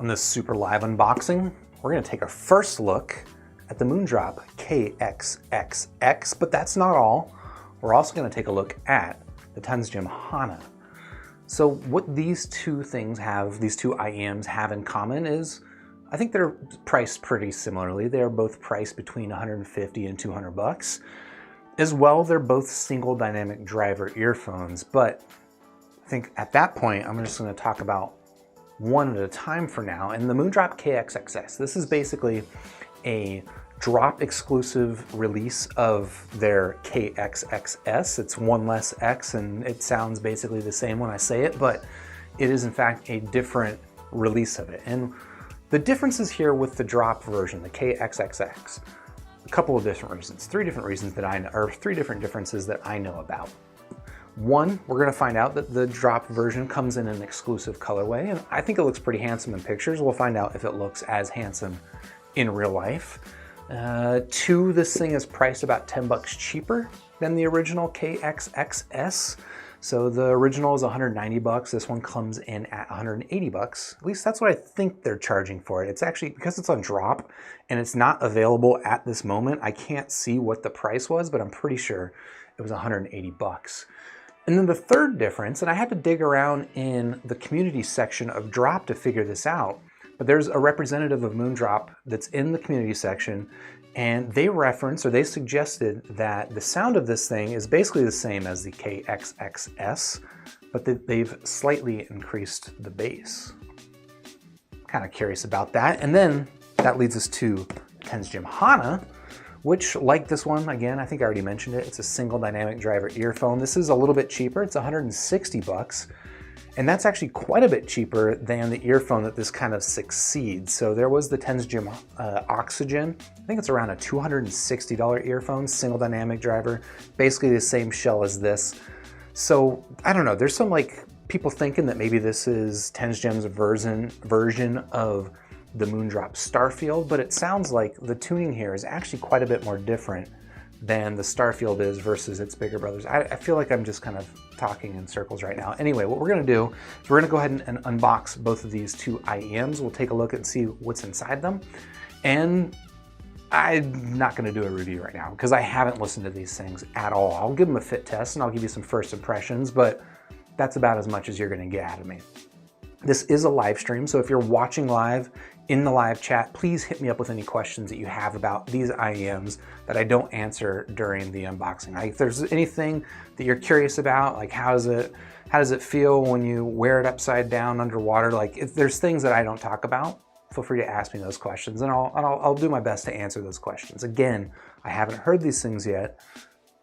On this super live unboxing, we're going to take a first look at the Moondrop KXXX, but that's not all. We're also going to take a look at the Tanchjim Hana. So what these two things have, these two IEMs have in common is, I think they're priced pretty similarly. They're both priced between 150 and 200 bucks. As well, they're both single dynamic driver earphones, but I think at that point, I'm just going to talk about one at a time for now. And the Moondrop KXXX, this is basically a drop exclusive release of their KXXS. It's one less X and it sounds basically the same when I say it, but it is in fact a different release of it. And the differences here with the drop version, the KXXX, a couple of different reasons, three different differences that I know about. One, we're going to find out that the drop version comes in an exclusive colorway, and I think it looks pretty handsome in pictures. We'll find out if it looks as handsome in real life. Two, this thing is priced about 10 bucks cheaper than the original KXXS. So the original is 190 bucks. This one comes in at 180 bucks. At least that's what I think they're charging for it. It's actually, because it's on drop and it's not available at this moment, I can't see what the price was, but I'm pretty sure it was 180 bucks. And then the third difference, and I had to dig around in the community section of Drop to figure this out, but there's a representative of Moondrop that's in the community section, and they referenced, or they suggested, that the sound of this thing is basically the same as the KXXS, but that they've slightly increased the bass. Kind of curious about that. And then that leads us to Tanchjim Hana, which, like this one, again, I think I already mentioned it, it's a single dynamic driver earphone. This is a little bit cheaper, it's 160 bucks. And that's actually quite a bit cheaper than the earphone that this kind of succeeds. So there was the Tanchjim Oxygen. I think it's around a $260 earphone, single dynamic driver, basically the same shell as this. So I don't know, there's some like people thinking that maybe this is Tanchjim's version of the Moondrop Starfield, but it sounds like the tuning here is actually quite a bit more different than the Starfield is versus its bigger brothers. I feel like I'm just kind of talking in circles right now. Anyway, what we're gonna do is we're gonna go ahead and unbox both of these two IEMs. We'll take a look and see what's inside them. And I'm not gonna do a review right now because I haven't listened to these things at all. I'll give them a fit test and I'll give you some first impressions, but that's about as much as you're gonna get out of me. This is a live stream, so if you're watching live in the live chat, please hit me up with any questions that you have about these IEMs that I don't answer during the unboxing. If there's anything that you're curious about, like how does it feel when you wear it upside down underwater, like if there's things that I don't talk about, feel free to ask me those questions and I'll do my best to answer those questions. Again, I haven't heard these things yet,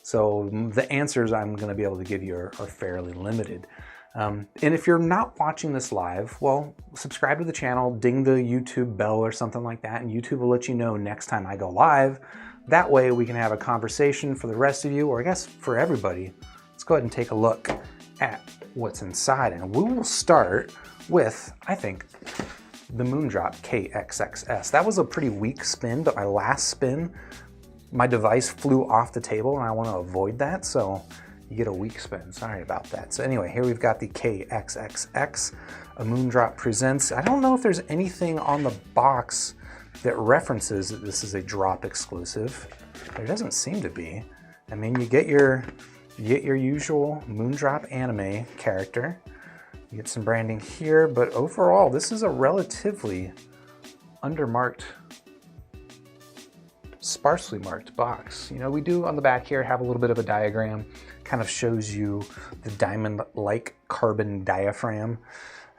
so the answers I'm gonna be able to give you are fairly limited. And if you're not watching this live, well, subscribe to the channel, ding the YouTube bell or something like that, and YouTube will let you know next time I go live. That way we can have a conversation for the rest of you, or I guess for everybody. Let's go ahead and take a look at what's inside. And we will start with, I think, the Moondrop KXXS. That was a pretty weak spin, but my last spin, my device flew off the table and I want to avoid that, so you get a weak spin. Sorry about that. So anyway, here we've got the KXXX, a Moondrop Presents. I don't know if there's anything on the box that references that this is a drop exclusive. There doesn't seem to be. I mean, you get your usual Moondrop anime character. You get some branding here, but overall, this is a relatively undermarked, sparsely marked box. You know, we do on the back here have a little bit of a diagram, kind of shows you the diamond-like carbon diaphragm.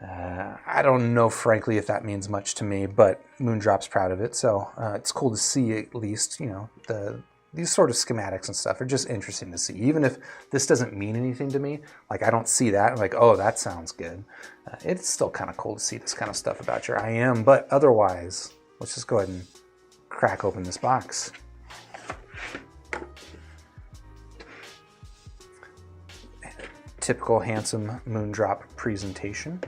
I don't know, frankly, if that means much to me, but Moondrop's proud of it, so it's cool to see at least, you know, these sort of schematics and stuff are just interesting to see. Even if this doesn't mean anything to me, like I don't see that, I'm like, oh, that sounds good. It's still kind of cool to see this kind of stuff about your IEM, but otherwise, let's just go ahead and crack open this box. Typical handsome Moondrop presentation.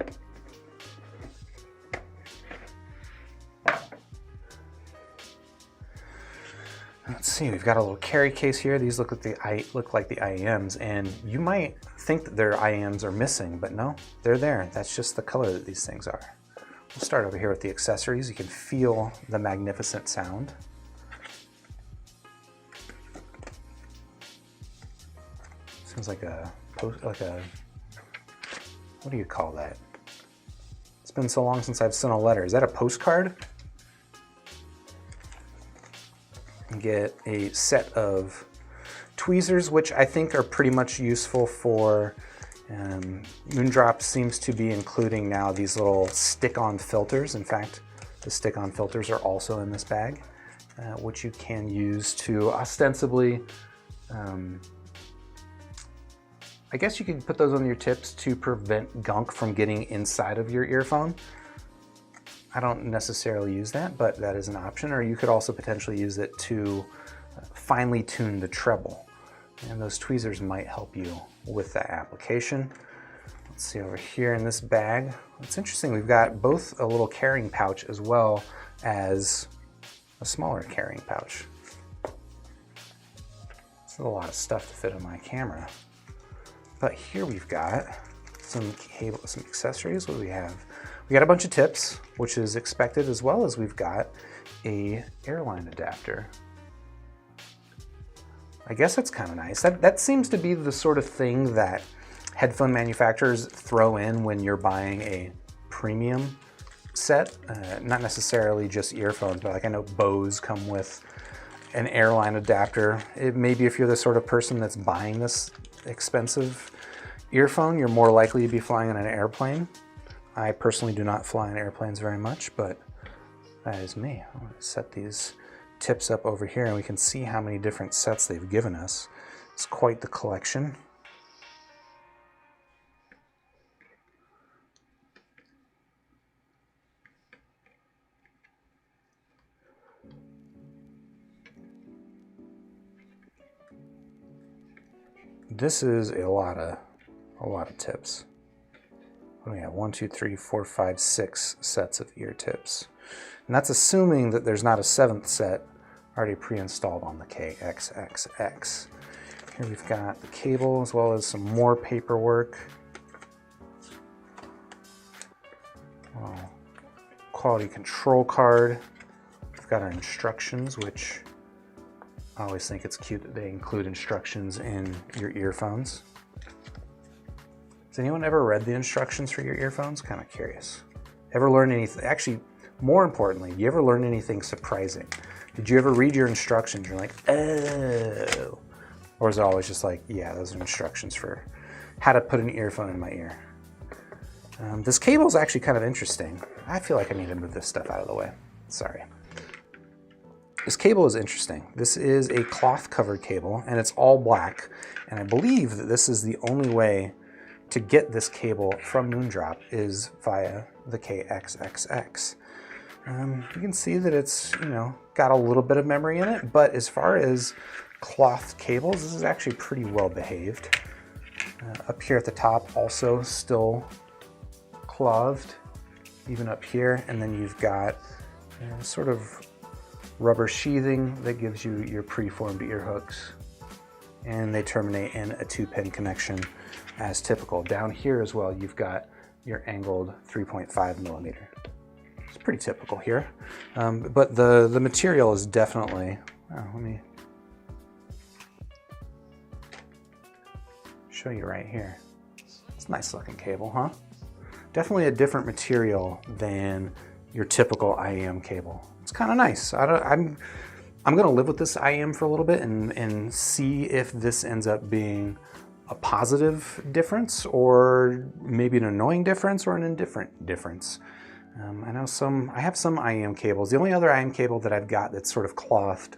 Let's see, we've got a little carry case here. These look like the IEMs, and you might think that their IEMs are missing, but no, they're there. That's just the color that these things are. We'll start over here with the accessories. You can feel the magnificent sound. Sounds like a what do you call that? It's been so long since I've sent a letter. Is that a postcard? And get a set of tweezers, which I think are pretty much useful for Moondrop seems to be including now these little stick-on filters. In fact, the stick-on filters are also in this bag, which you can use to ostensibly, I guess you can put those on your tips to prevent gunk from getting inside of your earphone. I don't necessarily use that, but that is an option. Or you could also potentially use it to finely tune the treble. And those tweezers might help you with that application. Let's see over here in this bag. It's interesting, we've got both a little carrying pouch as well as a smaller carrying pouch. This is a lot of stuff to fit in my camera. But here we've got some cable, some accessories. What do we have? We got a bunch of tips, which is expected, as well as we've got a airline adapter. I guess that's kind of nice. That seems to be the sort of thing that headphone manufacturers throw in when you're buying a premium set. Not necessarily just earphones, but like I know Bose come with an airline adapter. Maybe if you're the sort of person that's buying this expensive earphone, you're more likely to be flying on an airplane. I personally do not fly on airplanes very much, but that is me. I'm going to set these tips up over here and we can see how many different sets they've given us. It's quite the collection. This is a lot of tips. What do we have? 1, 2, 3, 4, 5, 6 sets of ear tips. And that's assuming that there's not a 7th set already pre-installed on the KXXX. Here we've got the cable as well as some more paperwork. Quality control card. We've got our instructions, which I always think it's cute that they include instructions in your earphones. Has anyone ever read the instructions for your earphones? Kind of curious. Ever learn anything? Actually, more importantly, you ever learn anything surprising? Did you ever read your instructions? You're like, oh. Or is it always just like, yeah, those are instructions for how to put an earphone in my ear? This cable is actually kind of interesting. I feel like I need to move this stuff out of the way. Sorry. This cable is interesting. This is a cloth covered cable and it's all black. And I believe that this is the only way to get this cable from Moondrop is via the KXXX. You can see that it's, got a little bit of memory in it, but as far as cloth cables, this is actually pretty well behaved. Up here at the top, also still clothed, even up here, and then you've got sort of rubber sheathing that gives you your preformed ear hooks, and they terminate in a 2-pin connection as typical. Down here as well, you've got your angled 3.5 millimeter. It's pretty typical here, but the material is definitely, let me show you right here. It's a nice looking cable, huh? Definitely a different material than your typical IEM cable. It's kind of nice. I'm gonna live with this IEM for a little bit and see if this ends up being a positive difference or maybe an annoying difference or an indifferent difference. I have some IEM cables. The only other IEM cable that I've got that's sort of clothed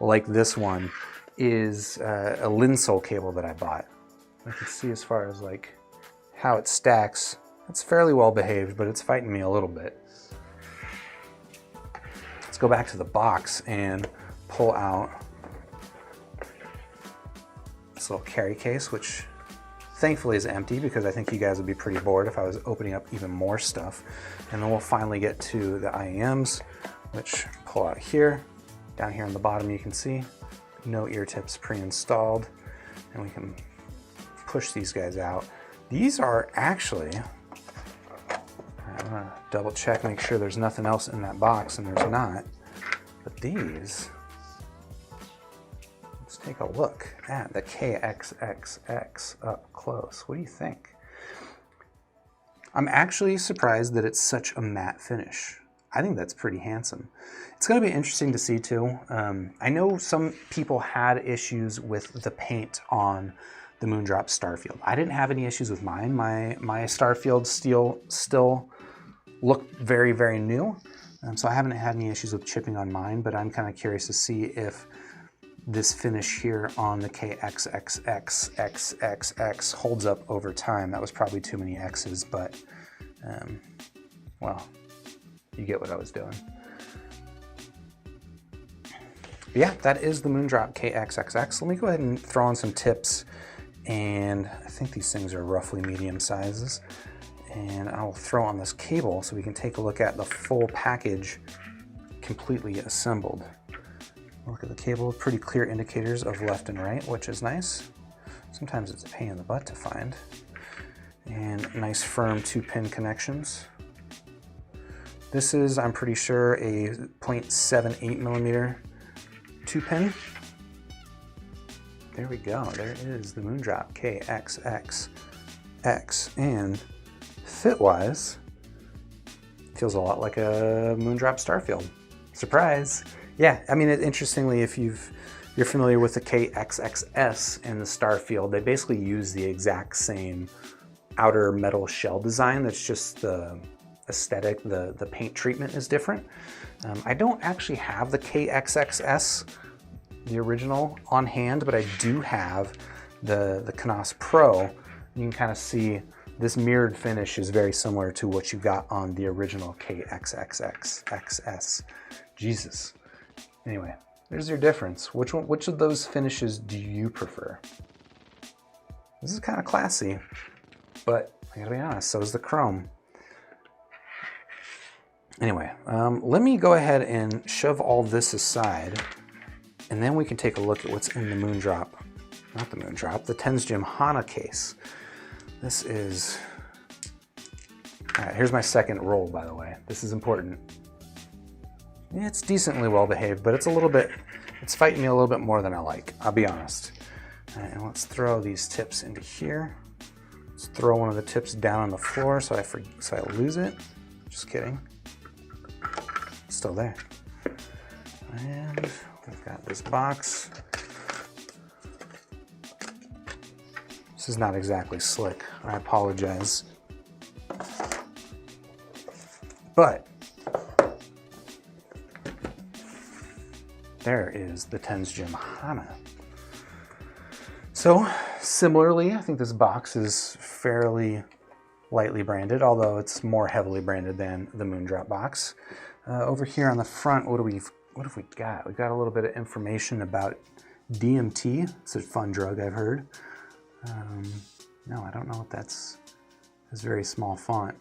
like this one is a Linsole cable that I bought. I can see as far as like how it stacks, it's fairly well behaved, but it's fighting me a little bit. Let's go back to the box and pull out this little carry case, which thankfully is empty because I think you guys would be pretty bored if I was opening up even more stuff. And then we'll finally get to the IEMs, which pull out here. Down here on the bottom you can see no ear tips pre-installed, and we can push these guys out. These are actually, let I'm gonna double check, make sure there's nothing else in that box, and there's not. But these, let's take a look at the KXXX up close. What do you think? I'm actually surprised that it's such a matte finish. I think that's pretty handsome. It's gonna be interesting to see too. I know some people had issues with the paint on the Moondrop Starfield. I didn't have any issues with mine. My Starfield still looked very, very new. So I haven't had any issues with chipping on mine, but I'm kind of curious to see if this finish here on the KXXXXXX holds up over time. That was probably too many X's, but well, you get what I was doing. But yeah, that is the Moondrop KXXX. Let me go ahead and throw on some tips, and I think these things are roughly medium sizes. And I'll throw on this cable so we can take a look at the full package completely assembled. Look at the cable, pretty clear indicators of left and right, which is nice. Sometimes it's a pain in the butt to find. And nice firm 2-pin connections. This is, I'm pretty sure, a 0.78 millimeter 2-pin. There we go, there is the Moondrop KXXX. And fit-wise, feels a lot like a Moondrop Starfield. Surprise! Yeah, I mean, interestingly, if you're familiar with the KXXS and the Starfield, they basically use the exact same outer metal shell design. That's just the aesthetic, the paint treatment is different. I don't actually have the KXXS, the original, on hand, but I do have the Canas Pro. You can kind of see this mirrored finish is very similar to what you got on the original KXXXXS. Jesus. Anyway, there's your difference. Which of those finishes do you prefer? This is kind of classy, but I gotta be honest, so is the chrome. Anyway, let me go ahead and shove all this aside, and then we can take a look at what's in the Moondrop, not the Moondrop, the Tanchjim Hana case. This is, all right, here's my second roll, by the way. This is important. It's decently well behaved, but it's fighting me a little bit more than I like, I'll be honest. All right, and let's throw these tips into here. Let's throw one of the tips down on the floor so I lose it. Just kidding. It's still there. And we've got this box. This is not exactly slick, I apologize. But there is the Tanchjim Hana. So similarly, I think this box is fairly lightly branded, although it's more heavily branded than the Moondrop box. Over here on the front, what have we got? We've got a little bit of information about DMT. It's a fun drug, I've heard. No, I don't know what that's. It's very small font.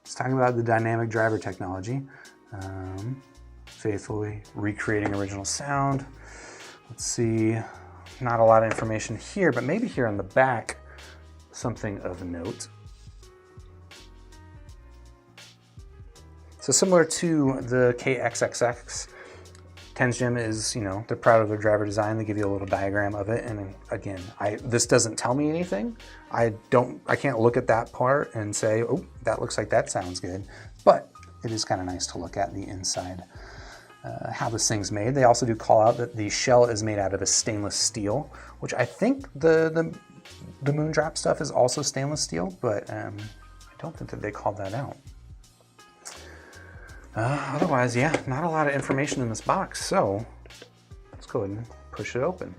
It's talking about the dynamic driver technology. Faithfully recreating original sound. Let's see, not a lot of information here, but maybe here on the back, something of note. So similar to the KXXX, Tanchjim is, they're proud of their driver design. They give you a little diagram of it. And again, this doesn't tell me anything. I can't look at that part and say, oh, that looks like that sounds good. But it is kind of nice to look at the inside. How this thing's made. They also do call out that the shell is made out of a stainless steel, which I think the Moondrop stuff is also stainless steel, but I don't think that they called that out. Otherwise, yeah, not a lot of information in this box, so let's go ahead and push it open.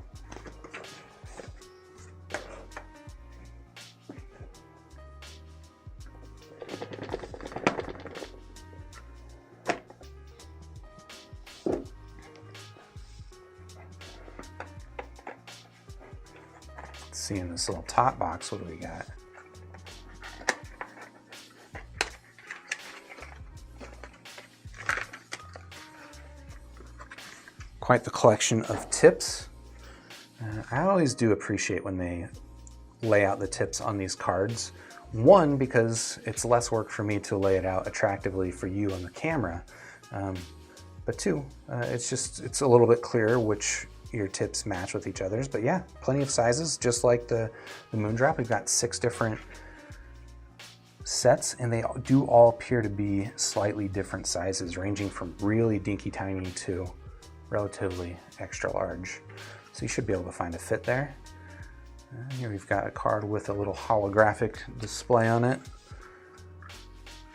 See in this little top box, what do we got? Quite the collection of tips. I always do appreciate when they lay out the tips on these cards One, because it's less work for me to lay it out attractively for you on the camera. But two, it's a little bit clearer which ear tips match with each other's. But yeah, plenty of sizes, just like the Moondrop. We've got 6 different sets, and they do all appear to be slightly different sizes, ranging from really dinky tiny to relatively extra large. So you should be able to find a fit there. Here we've got a card with a little holographic display on it.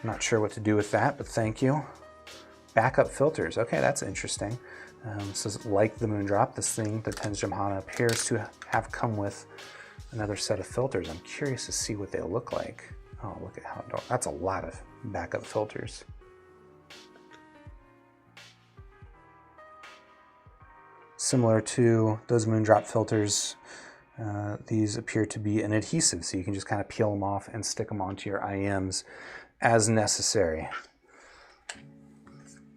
Not sure what to do with that, but thank you. Backup filters. Okay, that's interesting. So like the Moondrop, this thing, the Tanchjim Hana, appears to have come with another set of filters. I'm curious to see what they look like. Oh, look at how dark. That's a lot of backup filters. Similar to those Moondrop filters, these appear to be an adhesive, so you can just kind of peel them off and stick them onto your IEMs as necessary.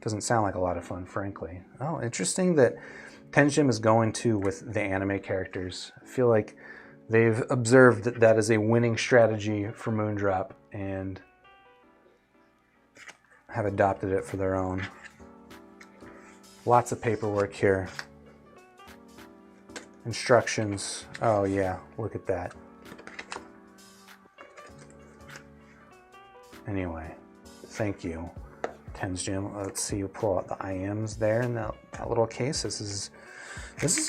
Doesn't sound like a lot of fun, frankly. Oh, interesting that Tanchjim is going to with the anime characters. I feel like they've observed that that is a winning strategy for Moondrop and have adopted it for their own. Lots of paperwork here. Instructions. Oh yeah, look at that. Anyway, thank you, Tanchjim. Let's see, you pull out the IEMs there in that little case. This is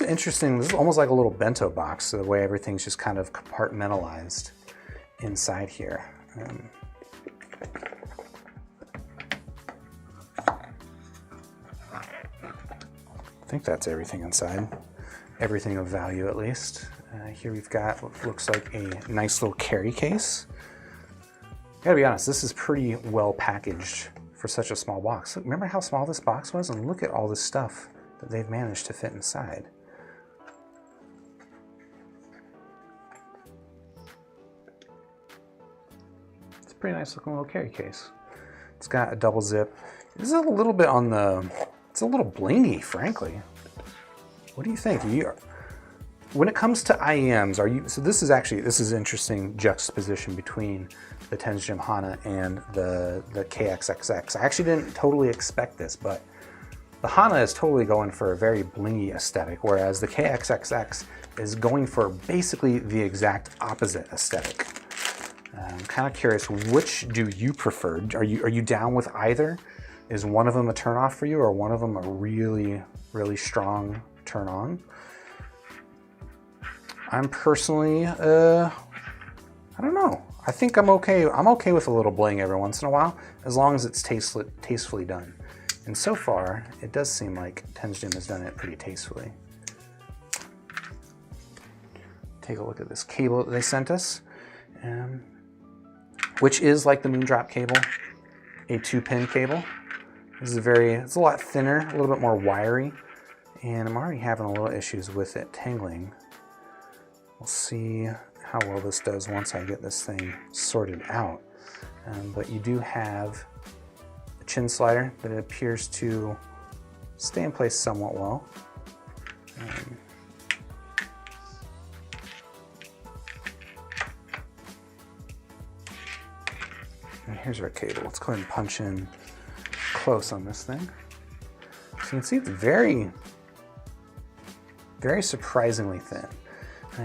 interesting. This is almost like a little bento box, the way everything's just kind of compartmentalized inside here. I think that's everything inside. Everything of value, at least. Here we've got what looks like a nice little carry case. Gotta be honest, this is pretty well packaged for such a small box. Look, remember how small this box was? And look at all this stuff that they've managed to fit inside. It's a pretty nice looking little carry case. It's got a double zip. This is a little bit on the, it's a little blingy, frankly. What do you think? When it comes to IEMs, so this is interesting juxtaposition between the Tanchjim Hana and the KXXX. I actually didn't totally expect this, but the Hana is totally going for a very blingy aesthetic, whereas the KXXX is going for basically the exact opposite aesthetic. I'm kind of curious, which do you prefer? Are you down with either? Is one of them a turn-off for you, or one of them a really, really strong turn on? I'm personally, I don't know. I think I'm okay. I'm okay with a little bling every once in a while, as long as it's tastefully done. And so far, it does seem like Tanchjim has done it pretty tastefully. Take a look at this cable that they sent us, which is like the Moondrop cable, a 2-pin cable. This is it's a lot thinner, a little bit more wiry. And I'm already having a little issues with it tangling. We'll see how well this does once I get this thing sorted out. But you do have a chin slider that it appears to stay in place somewhat well. And here's our cable. Let's go ahead and punch in close on this thing. So you can see it's very surprisingly thin.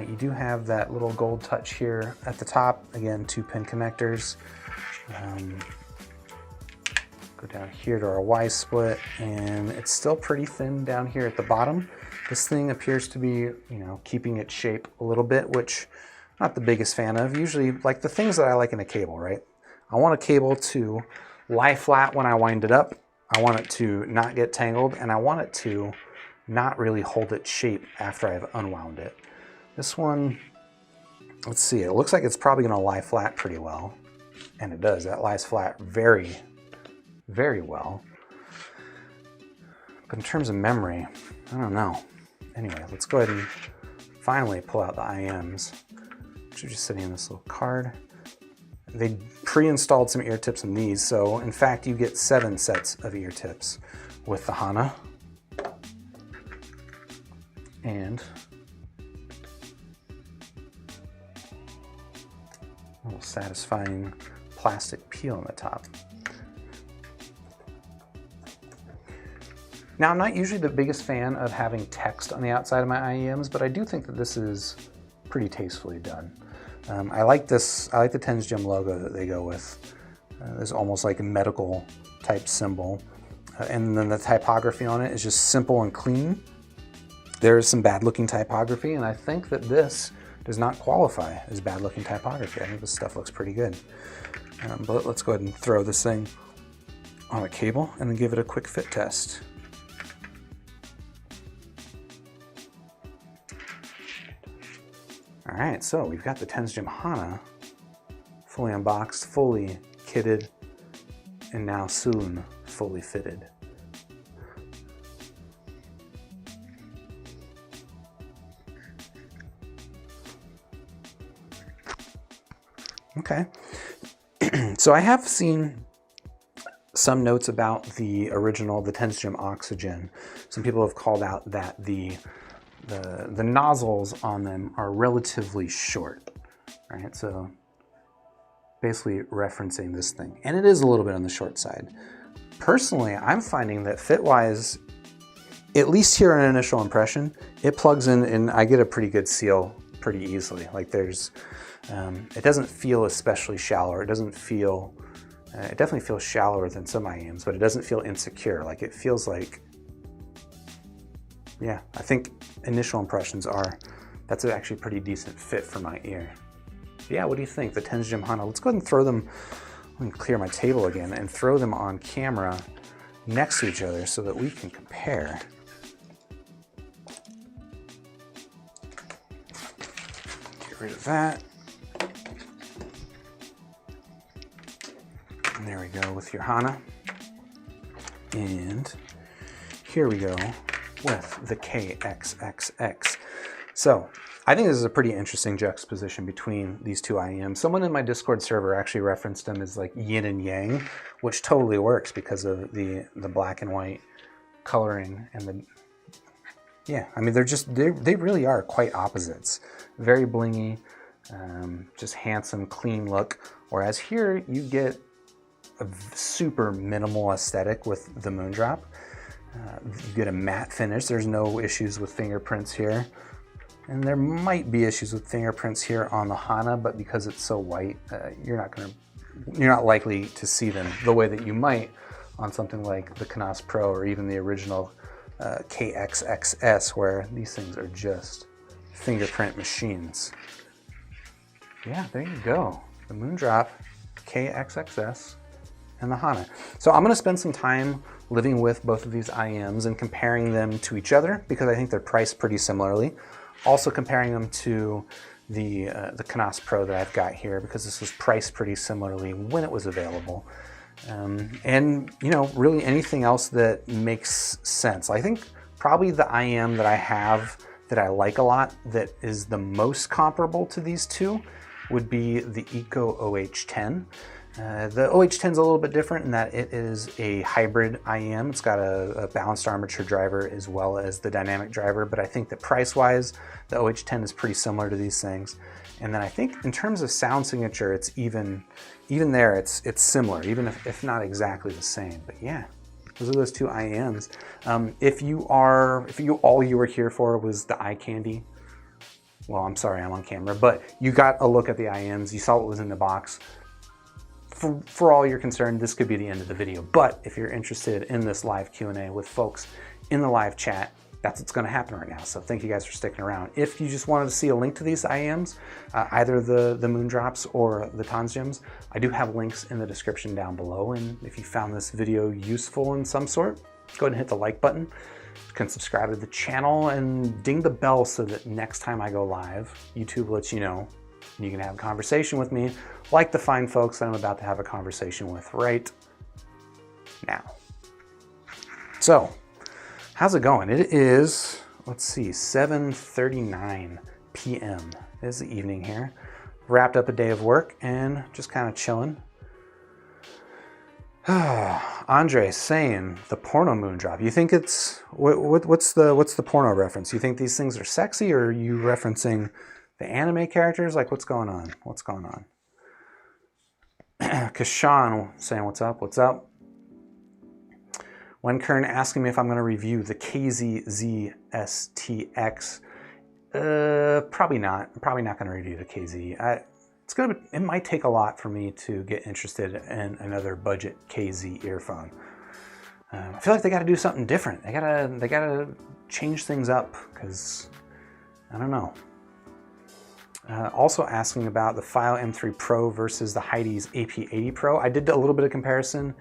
You do have that little gold touch here at the top. Again, 2-pin connectors. Go down here to our Y split, and it's still pretty thin down here at the bottom. This thing appears to be, keeping its shape a little bit, which I'm not the biggest fan of. Usually, like the things that I like in a cable, right? I want a cable to lie flat when I wind it up. I want it to not get tangled, and I want it to not really hold its shape after I've unwound it. This one, let's see, it looks like it's probably gonna lie flat pretty well. And it does, that lies flat very, very well. But in terms of memory, I don't know. Anyway, let's go ahead and finally pull out the IEMs, which are just sitting in this little card. They pre-installed some ear tips in these, so in fact you get 7 sets of ear tips with the Hana. And little satisfying plastic peel on the top. Now, I'm not usually the biggest fan of having text on the outside of my IEMs, but I do think that this is pretty tastefully done. I like this. I like the Tanchjim logo that they go with. It's almost like a medical type symbol. And then the typography on it is just simple and clean. There is some bad looking typography, and I think that this does not qualify as bad looking typography. I think this stuff looks pretty good. But let's go ahead and throw this thing on a cable and then give it a quick fit test. All right, so we've got the Tanchjim Hana fully unboxed, fully kitted, and now soon fully fitted. Okay, so I have seen some notes about the original, the Tanchjim Oxygen. Some people have called out that the nozzles on them are relatively short, right? So basically referencing this thing, and it is a little bit on the short side. Personally, I'm finding that fit-wise, at least here on an initial impression, it plugs in and I get a pretty good seal pretty easily. Like there's, it doesn't feel especially shallow. It doesn't feel, it definitely feels shallower than some IEMs, but it doesn't feel insecure. Like it feels like, yeah, I think initial impressions are, that's actually a pretty decent fit for my ear. Yeah, what do you think? The Tanchjim Hana, let's go ahead and throw them, let me clear my table again, and throw them on camera next to each other so that we can compare. Get rid of that. And there we go with your Hana. And here we go with the KXXX. So I think this is a pretty interesting juxtaposition between these two IEMs. Someone in my Discord server actually referenced them as like yin and yang, which totally works because of the black and white coloring and the, yeah, I mean, they really are quite opposites. Very blingy, just handsome, clean look. Whereas here you get a super minimal aesthetic with the Moondrop. You get a matte finish. There's no issues with fingerprints here. And there might be issues with fingerprints here on the Hana, but because it's so white, you're not likely to see them the way that you might on something like the Canas Pro or even the original KXXS, where these things are just fingerprint machines. Yeah, there you go. The Moondrop KXXS and the Hana. So I'm gonna spend some time living with both of these IEMs and comparing them to each other because I think they're priced pretty similarly. Also comparing them to the Canas Pro that I've got here because this was priced pretty similarly when it was available. And you know, really anything else that makes sense. I think probably the IEM that I have that I like a lot that is the most comparable to these two would be the Eco OH10. The OH10 is a little bit different in that it is a hybrid IEM. It's got a balanced armature driver as well as the dynamic driver, but I think that price-wise, the OH10 is pretty similar to these things. And then I think in terms of sound signature, it's even there, it's similar, even if not exactly the same. But yeah, those are those two IEMs. If all you were here for was the eye candy, well, I'm sorry, I'm on camera, but you got a look at the IEMs, you saw what was in the box. For all you're concerned, this could be the end of the video. But if you're interested in this live Q&A with folks in the live chat, that's what's going to happen right now. So thank you guys for sticking around. If you just wanted to see a link to these IEMs, either the Moondrops or the Tanchjims, I do have links in the description down below. And if you found this video useful in some sort, go ahead and hit the like button. You can subscribe to the channel and ding the bell so that next time I go live, YouTube lets you know. You can have a conversation with me like the fine folks that I'm about to have a conversation with right now. So, how's it going? It is, let's see, 7:39 p.m. It is the evening here. Wrapped up a day of work and just kind of chilling. Andre saying the porno Moondrop. You think it's, what's the porno reference? You think these things are sexy, or are you referencing the anime characters? Like, what's going on? What's going on? Kashan saying, what's up, what's up? When Kern asking me if I'm going to review the KZZ STX. Probably not. I'm probably not going to review the KZ. It might take a lot for me to get interested in another budget KZ earphone. I feel like they got to do something different. They gotta change things up, because I don't know. Also asking about the Fiio M3 Pro versus the Hidizs AP80 Pro. I did a little bit of comparison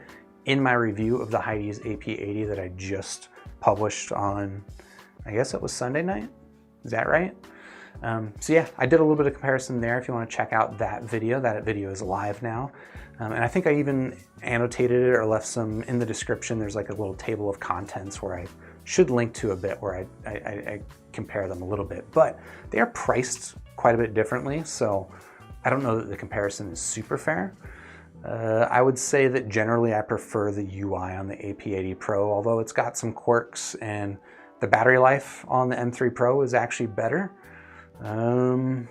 in my review of the Hidizs AP80 that I just published on, I guess it was Sunday night. Is that right? So yeah, I did a little bit of comparison there if you want to check out that video. That video is live now. And I think I even annotated it or left some in the description. There's like a little table of contents where I should link to a bit where I compare them a little bit. But they are priced quite a bit differently, so I don't know that the comparison is super fair. I would say that generally I prefer the UI on the AP80 Pro, although it's got some quirks, and the battery life on the M3 Pro is actually better. And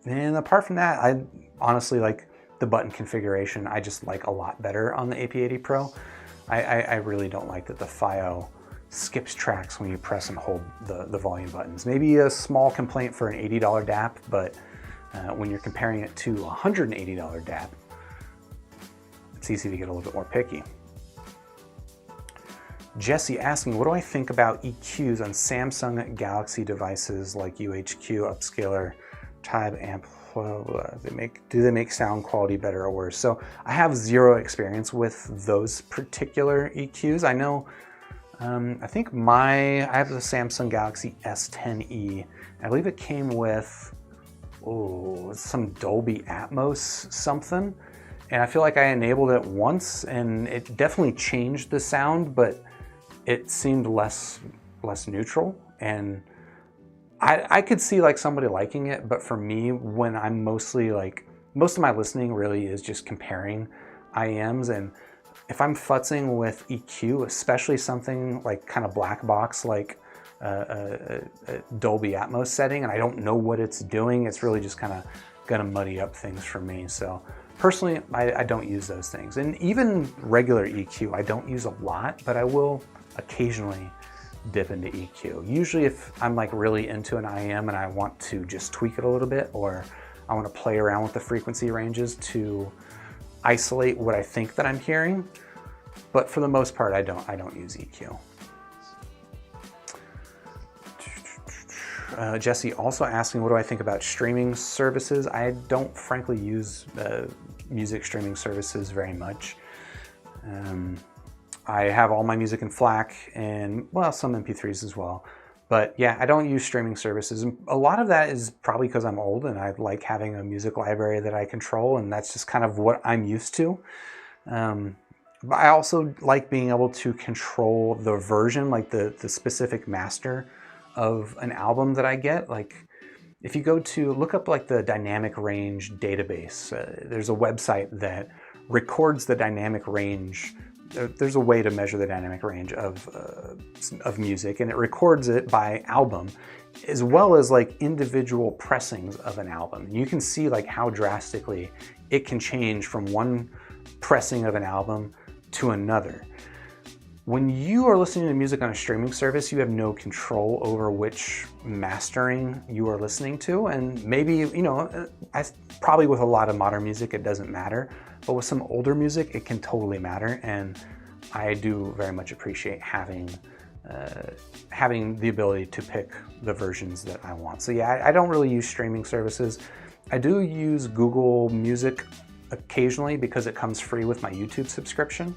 apart from that, I honestly like the button configuration. I just like a lot better on the AP80 Pro. I really don't like that the Fiio skips tracks when you press and hold the volume buttons. Maybe a small complaint for an $80 DAP, but when you're comparing it to a $180 DAP, it's easy to get a little bit more picky. Jesse asking, what do I think about EQs on Samsung Galaxy devices like UHQ, Upscaler, Type Amp? Do they make sound quality better or worse? So I have zero experience with those particular EQs. I know, I think I have the Samsung Galaxy S10e. I believe it came with, some Dolby Atmos something. And I feel like I enabled it once and it definitely changed the sound, but it seemed less neutral. And I could see like somebody liking it, but for me, when I'm mostly like, most of my listening really is just comparing IEMs, and if I'm futzing with EQ, especially something like kind of black box like a Dolby Atmos setting, and I don't know what it's doing, it's really just kind of gonna muddy up things for me. So personally, I don't use those things. And even regular EQ, I don't use a lot, but I will occasionally dip into EQ. Usually if I'm like really into an IEM and I want to just tweak it a little bit, or I want to play around with the frequency ranges to isolate what I think that I'm hearing. But for the most part, I don't use EQ. Jesse also asking, what do I think about streaming services? I don't frankly use music streaming services very much. I have all my music in FLAC and, well, some MP3s as well. But yeah, I don't use streaming services. And a lot of that is probably because I'm old and I like having a music library that I control, and that's just kind of what I'm used to. But I also like being able to control the version, like the specific master of an album that I get. Like if you go to look up like the dynamic range database, there's a website that records the dynamic range. There's a way to measure the dynamic range of music, and it records it by album as well as like individual pressings of an album. And you can see like how drastically it can change from one pressing of an album to another. When you are listening to music on a streaming service, you have no control over which mastering you are listening to. And maybe, you know, probably with a lot of modern music, it doesn't matter. But with some older music, it can totally matter. And I do very much appreciate having the ability to pick the versions that I want. So yeah, I don't really use streaming services. I do use Google Music occasionally because it comes free with my YouTube subscription.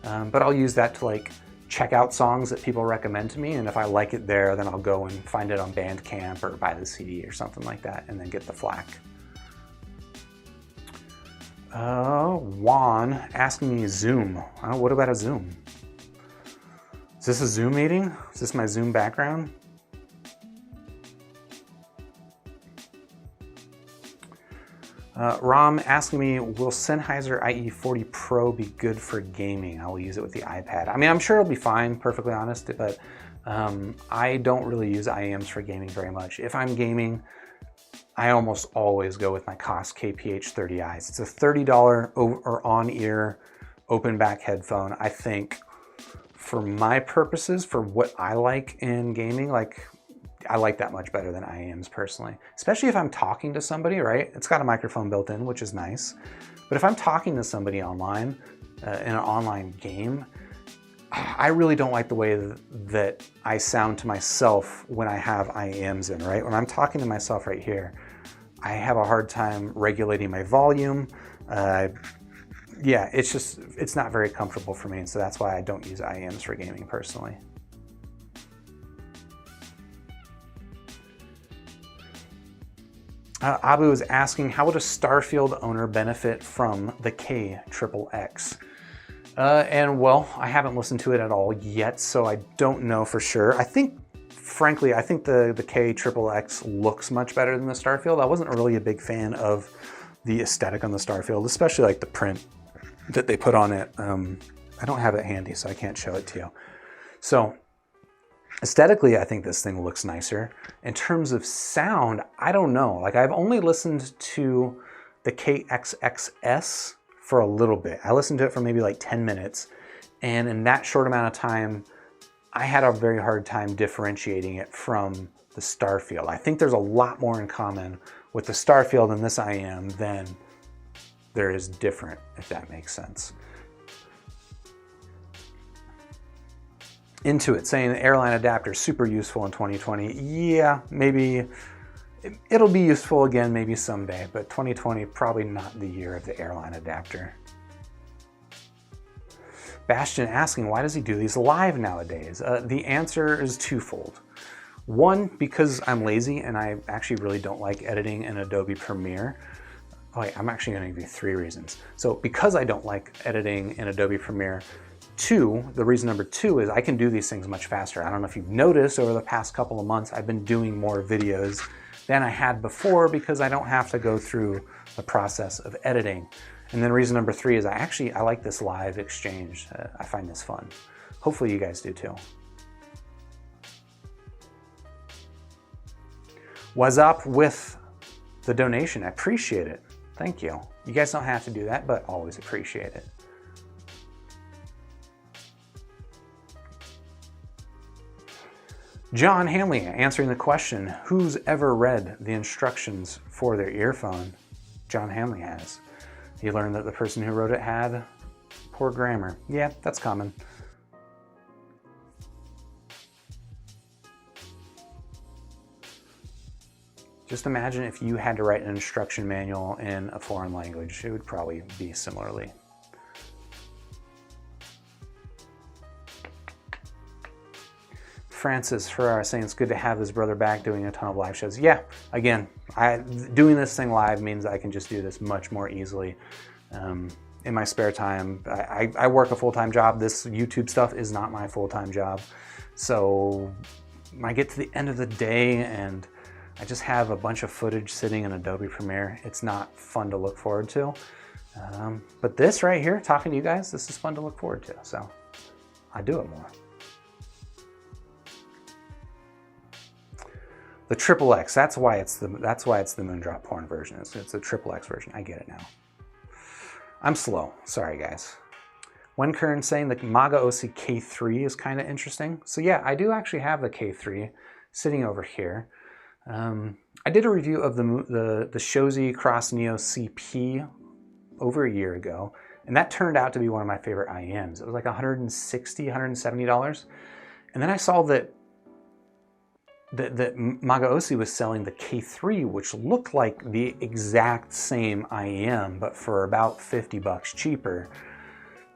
But I'll use that to like check out songs that people recommend to me, and if I like it there, then I'll go and find it on Bandcamp or buy the CD or something like that, and then get the FLAC. Juan asking me Zoom. What about a Zoom? Is this a Zoom meeting? Is this my Zoom background? Ram asking me, will Sennheiser IE40 Pro be good for gaming? I will use it with the iPad. I mean, I'm sure it'll be fine, perfectly honest, but I don't really use IEMs for gaming very much. If I'm gaming, I almost always go with my Koss KPH30Is. It's a $30 or on-ear open back headphone. I think for my purposes, for what I like in gaming, like I like that much better than IEMs personally, especially if I'm talking to somebody, right? It's got a microphone built in, which is nice. But if I'm talking to somebody online in an online game, I really don't like the way that I sound to myself when I have IEMs in, right? When I'm talking to myself right here, I have a hard time regulating my volume. Yeah, it's not very comfortable for me, and so that's why I don't use IEMs for gaming personally. Abu is asking, how would a Starfield owner benefit from the KXXX? And well, I haven't listened to it at all yet, so I don't know for sure. Frankly, I think the KXXX looks much better than the Starfield. I wasn't really a big fan of the aesthetic on the Starfield, especially like the print that they put on it. I don't have it handy, so I can't show it to you. So aesthetically, I think this thing looks nicer. In terms of sound, I don't know. Like, I've only listened to the KXXS for a little bit. I listened to it for maybe like 10 minutes. And in that short amount of time, I had a very hard time differentiating it from the Starfield. I think there's a lot more in common with the Starfield and this IEM than there is different, if that makes sense. Intuit saying the airline adapter is super useful in 2020. Yeah, maybe it'll be useful again maybe someday, but 2020 probably not the year of the airline adapter. Bastion asking, why does he do these live nowadays? The answer is twofold. One, because I'm lazy and I actually really don't like editing in Adobe Premiere. Oh, wait, I'm actually going to give you 3 reasons. So because I don't like editing in Adobe Premiere, the reason number 2 is I can do these things much faster. I don't know if you've noticed over the past couple of months, I've been doing more videos than I had before because I don't have to go through the process of editing. And then reason number 3 is I like this live exchange. I find this fun. Hopefully you guys do too. What's up with the donation? I appreciate it. Thank you. You guys don't have to do that, but always appreciate it. John Hanley answering the question, who's ever read the instructions for their earphone? John Hanley has. He learned that the person who wrote it had poor grammar. Yeah, that's common. Just imagine if you had to write an instruction manual in a foreign language. It would probably be similarly. Francis Ferrara saying it's good to have his brother back doing a ton of live shows. Yeah, again, doing this thing live means I can just do this much more easily in my spare time. I work a full-time job. This YouTube stuff is not my full-time job. So I get to the end of the day and I just have a bunch of footage sitting in Adobe Premiere. It's not fun to look forward to. But this right here, talking to you guys, this is fun to look forward to. So I do it more. The XXX, that's why it's the Moondrop porn version. It's a XXX version. I get it now. I'm slow. Sorry, guys. When Kern saying the Maga OC K3 is kind of interesting. So yeah, I do actually have the K3 sitting over here. I did a review of the Shozi Cross Neo CP over a year ago, and that turned out to be one of my favorite IEMs. It was like $160, $170. And then I saw that Maga OC was selling the K3, which looked like the exact same IEM, but for about 50 bucks cheaper.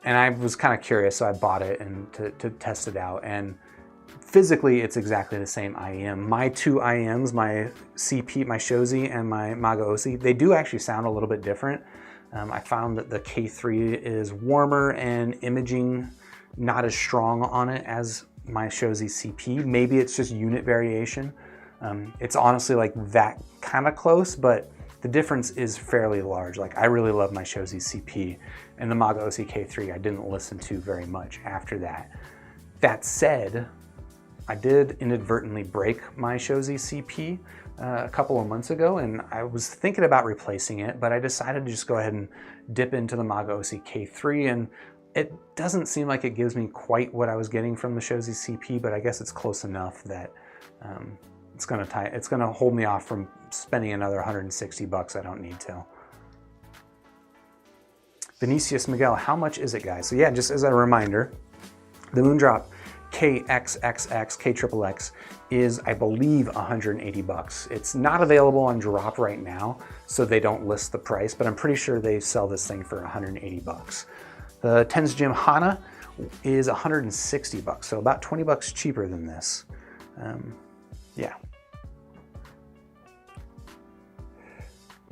And I was kind of curious, so I bought it and to test it out. And physically, it's exactly the same IEM. My 2 IEMs, my CP, my Shozi, and my Maga OC, they do actually sound a little bit different. I found that the K3 is warmer and imaging not as strong on it as my Shozi CP. Maybe it's just unit variation. It's honestly like that kind of close, but the difference is fairly large. Like, I really love my Shozi CP, and the Maga OC K3 I didn't listen to very much after that. That said, I did inadvertently break my Shozi CP a couple of months ago, and I was thinking about replacing it, but I decided to just go ahead and dip into the Maga OC K3, and it doesn't seem like it gives me quite what I was getting from the Shozi CP, but I guess it's close enough that it's gonna hold me off from spending another 160 bucks I don't need to. Vinicius Miguel, how much is it, guys? So yeah, just as a reminder, the Moondrop KXXX is, I believe, 180 bucks. It's not available on drop right now, so they don't list the price, but I'm pretty sure they sell this thing for 180 bucks. The Tanchjim Hana is 160 bucks, so about 20 bucks cheaper than this. Yeah.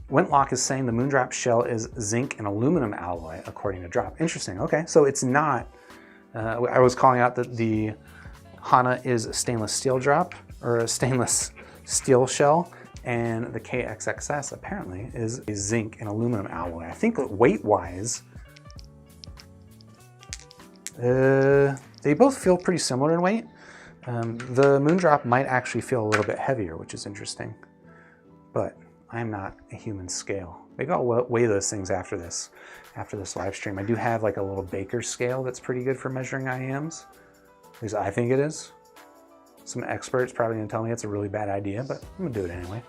Wentlock is saying the Moondrop shell is zinc and aluminum alloy, according to Drop. Interesting, okay, so it's not, I was calling out that the Hana is a stainless steel drop, or a stainless steel shell, and the KXXX apparently is a zinc and aluminum alloy. I think weight-wise, they both feel pretty similar in weight. The Moondrop might actually feel a little bit heavier, which is interesting, but I'm not a human scale. Maybe I'll weigh those things after this live stream. I do have like a little baker scale that's pretty good for measuring IEMs. At least I think it is. Some experts probably gonna tell me it's a really bad idea, but I'm gonna do it anyway.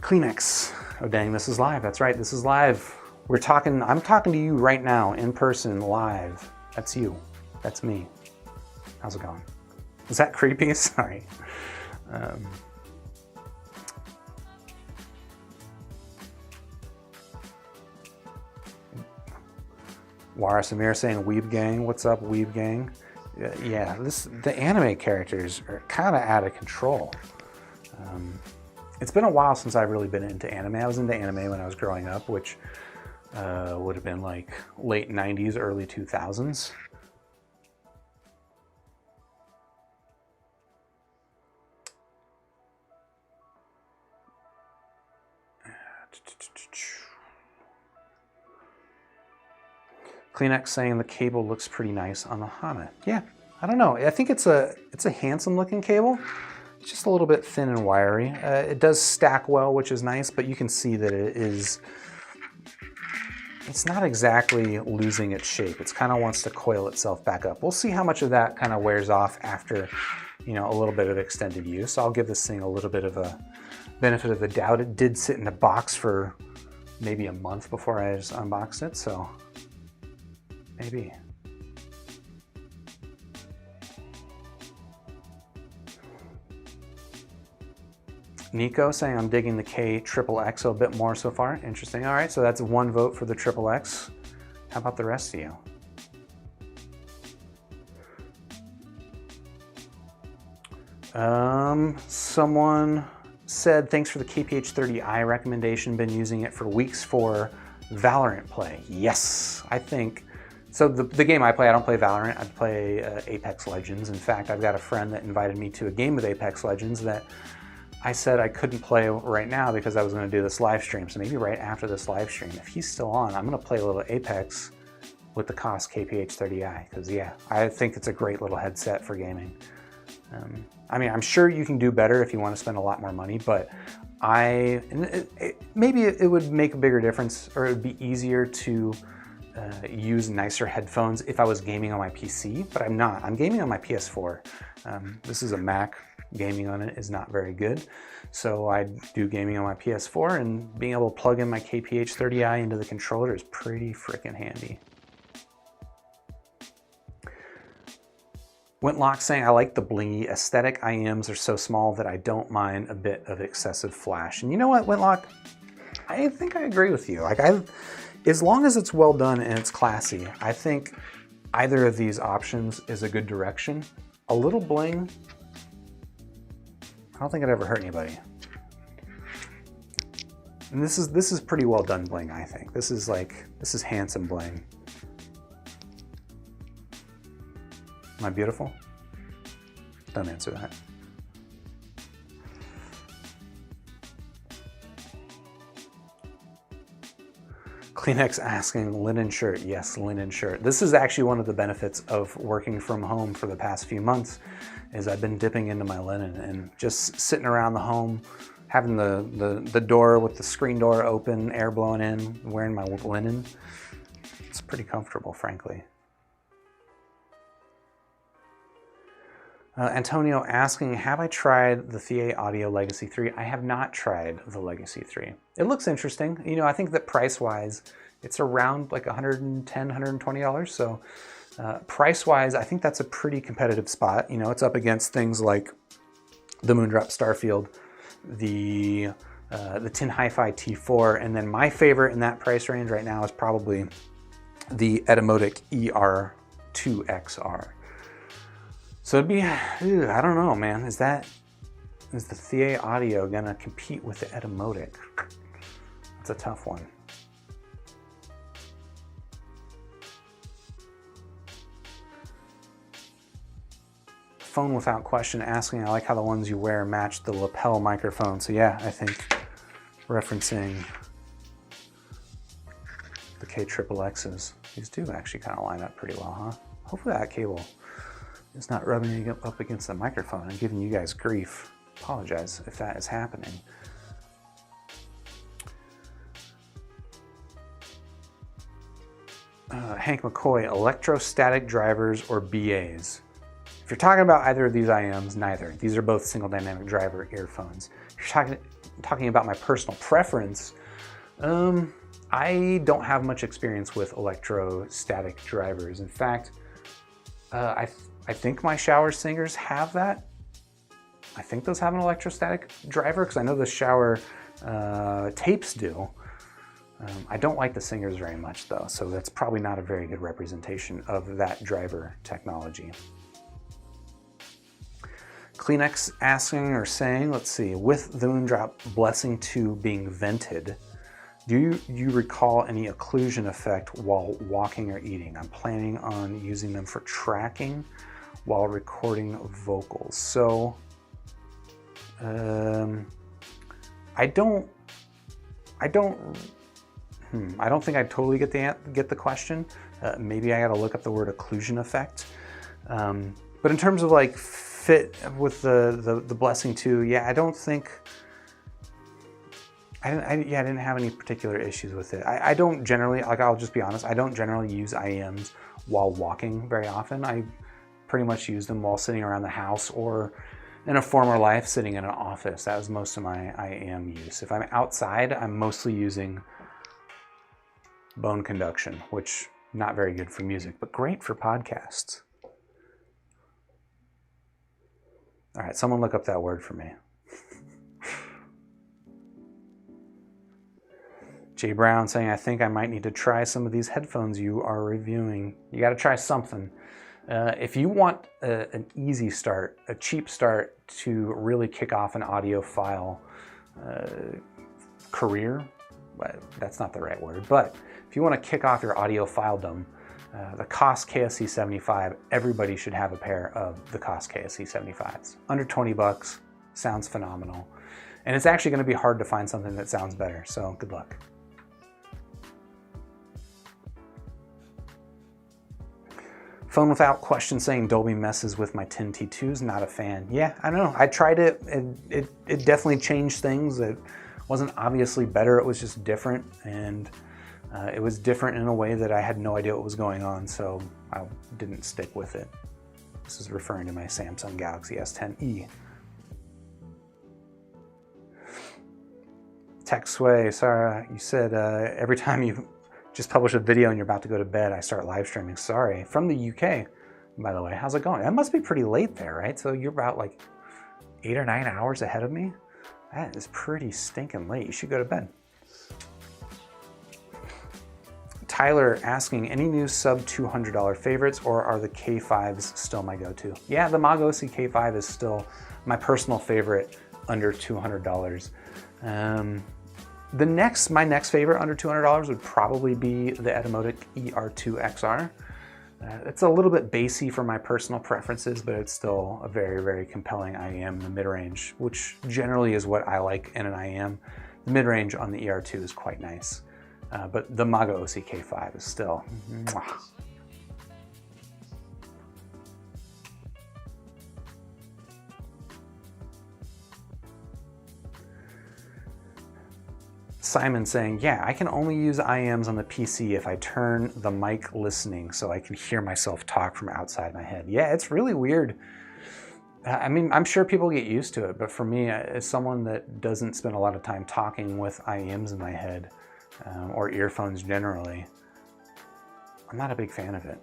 Kleenex. Oh dang, this is live. That's right, this is live. I'm talking to you right now, in person, live. That's you. That's me. How's it going? Is that creepy? Sorry. Wara Samir saying Weeb Gang. What's up, Weeb Gang? Yeah, the anime characters are kind of out of control. It's been a while since I've really been into anime. I was into anime when I was growing up, which would have been like late 90s, early 2000s. Kleenex saying the cable looks pretty nice on the Hana. Yeah, I don't know. I think it's a handsome looking cable. It's just a little bit thin and wiry. It does stack well, which is nice, but you can see that it's not exactly losing its shape. It kind of wants to coil itself back up. We'll see how much of that kind of wears off after, you know, a little bit of extended use. I'll give this thing a little bit of a benefit of the doubt. It did sit in a box for maybe a month before I just unboxed it, so maybe. Nico saying I'm digging the KXXX a bit more so far. Interesting. All right, so that's one vote for the XXX. How about the rest of you? Someone said, thanks for the KPH30i recommendation. Been using it for weeks for Valorant play. Yes, I think. So the game I play, I don't play Valorant, I play Apex Legends. In fact, I've got a friend that invited me to a game of Apex Legends that I said I couldn't play right now because I was going to do this live stream. So maybe right after this live stream, if he's still on, I'm going to play a little Apex with the COS KPH30i. Because yeah, I think it's a great little headset for gaming. I mean, I'm sure you can do better if you want to spend a lot more money, but maybe it would make a bigger difference, or it would be easier to use nicer headphones if I was gaming on my PC, but I'm not. I'm gaming on my PS4. This is a Mac. Gaming on it is not very good. So I do gaming on my PS4, and being able to plug in my KPH30i into the controller is pretty freaking handy. Wentlock saying, I like the blingy aesthetic. IEMs are so small that I don't mind a bit of excessive flash. And you know what, Wentlock? I think I agree with you. Like, as long as it's well done and it's classy, I think either of these options is a good direction. A little bling, I don't think it ever hurt anybody. And this is pretty well done bling, I think. This is handsome bling. Am I beautiful? Don't answer that. Kleenex asking, linen shirt. Yes, linen shirt. This is actually one of the benefits of working from home for the past few months, is I've been dipping into my linen and just sitting around the home, having the door with the screen door open, air blowing in, wearing my linen. It's pretty comfortable, frankly. Antonio asking, have I tried the Fiio Audio Legacy 3? I have not tried the Legacy 3. It looks interesting. You know, I think that price-wise, it's around like $110, $120. So price-wise, I think that's a pretty competitive spot. You know, it's up against things like the Moondrop Starfield, the Tin Hi-Fi T4, and then my favorite in that price range right now is probably the Etymotic ER2XR. So it'd be, I don't know, man. Is the Fiio Audio gonna compete with the Etymotic? It's a tough one. Phone without question asking, I like how the ones you wear match the lapel microphone. So yeah, I think referencing the KXXXs, these do actually kind of line up pretty well, huh? Hopefully that cable is not rubbing up against the microphone and giving you guys grief. Apologize if that is happening. Hank McCoy, electrostatic drivers or BAs? If you're talking about either of these IEMs, neither. These are both single dynamic driver earphones. If you're talking about my personal preference, I don't have much experience with electrostatic drivers. In fact, I think my shower singers have that. I think those have an electrostatic driver because I know the shower tapes do. I don't like the singers very much though, so that's probably not a very good representation of that driver technology. Kleenex asking or saying, let's see, with the Moondrop Blessing 2 being vented, do you recall any occlusion effect while walking or eating? I'm planning on using them for tracking while recording vocals. So I don't think I totally get the question. Maybe I got to look up the word occlusion effect. But in terms of like fit with the Blessing 2, yeah, I don't think I didn't have any particular issues with it. I don't generally, like, I'll just be honest, I don't generally use IEMs while walking very often. I pretty much use them while sitting around the house, or in a former life sitting in an office. That was most of my IEM use. If I'm outside, I'm mostly using bone conduction, which not very good for music, but great for podcasts. All right, someone look up that word for me. Jay Brown saying, I think I might need to try some of these headphones you are reviewing. You got to try something. If you want an easy start, a cheap start to really kick off an audiophile career, that's not the right word, but if you want to kick off your audiophiledom, the Koss KSC75, everybody should have a pair of the Koss KSC75s. Under 20 bucks, sounds phenomenal. And it's actually going to be hard to find something that sounds better, so good luck. Phone without question saying Dolby messes with my 10 T2s, not a fan. Yeah, I don't know. I tried it, and it definitely changed things. It wasn't obviously better, it was just different, and it was different in a way that I had no idea what was going on, so I didn't stick with it. This is referring to my Samsung Galaxy S10e. Tech Sway, Sarah, you said every time you just publish a video and you're about to go to bed, I start live streaming. Sorry. From the UK, by the way. How's it going? That must be pretty late there, right? So you're about like 8 or 9 hours ahead of me? That is pretty stinking late. You should go to bed. Tyler asking, any new sub $200 favorites, or are the K5s still my go-to? Yeah, the Magosi K5 is still my personal favorite under $200. My next favorite under $200 would probably be the Etymotic ER2XR. It's a little bit bassy for my personal preferences, but it's still a very, very compelling IEM in the mid-range, which generally is what I like in an IEM. The mid-range on the ER2 is quite nice. but the Maga OC K5 is still mwah. Simon saying, yeah, I can only use IEMs on the PC if I turn the mic listening so I can hear myself talk from outside my head. Yeah, it's really weird. I mean, I'm sure people get used to it, but for me, as someone that doesn't spend a lot of time talking with IEMs in my head, or earphones generally, I'm not a big fan of it.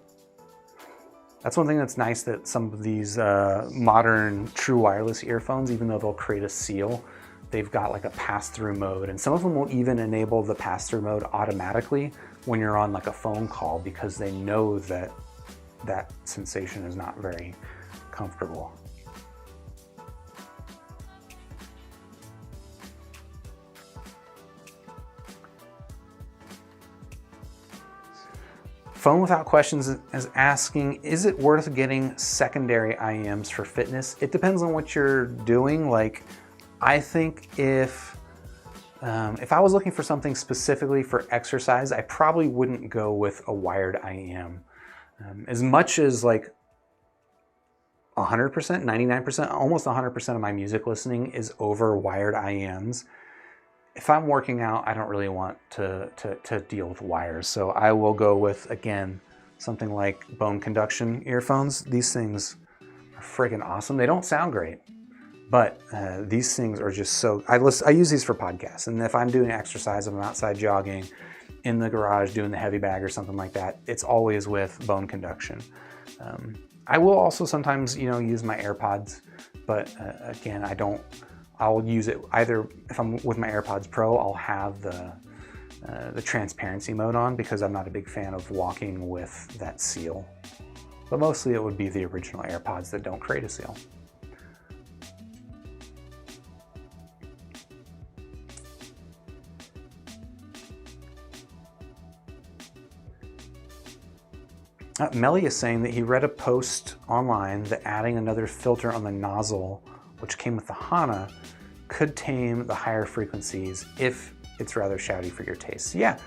That's one thing that's nice, that some of these modern true wireless earphones, even though they'll create a seal, they've got like a pass-through mode, and some of them will even enable the pass-through mode automatically when you're on like a phone call, because they know that that sensation is not very comfortable. Phone Without Questions is asking, is it worth getting secondary IEMs for fitness? It depends on what you're doing. Like, I think if I was looking for something specifically for exercise, I probably wouldn't go with a wired IEM. As much as like 100%, 99%, almost 100% of my music listening is over wired IEMs. If I'm working out, I don't really want to deal with wires. So I will go with, again, something like bone conduction earphones. These things are friggin' awesome. They don't sound great, but these things are just so, I use these for podcasts. And if I'm doing exercise, if I'm outside jogging, in the garage doing the heavy bag or something like that, it's always with bone conduction. I will also sometimes, use my AirPods, but again, I'll use it either, if I'm with my AirPods Pro, I'll have the transparency mode on, because I'm not a big fan of walking with that seal. But mostly it would be the original AirPods that don't create a seal. Melly is saying that he read a post online that adding another filter on the nozzle, which came with the Hana, could tame the higher frequencies if it's rather shouty for your taste. Yeah,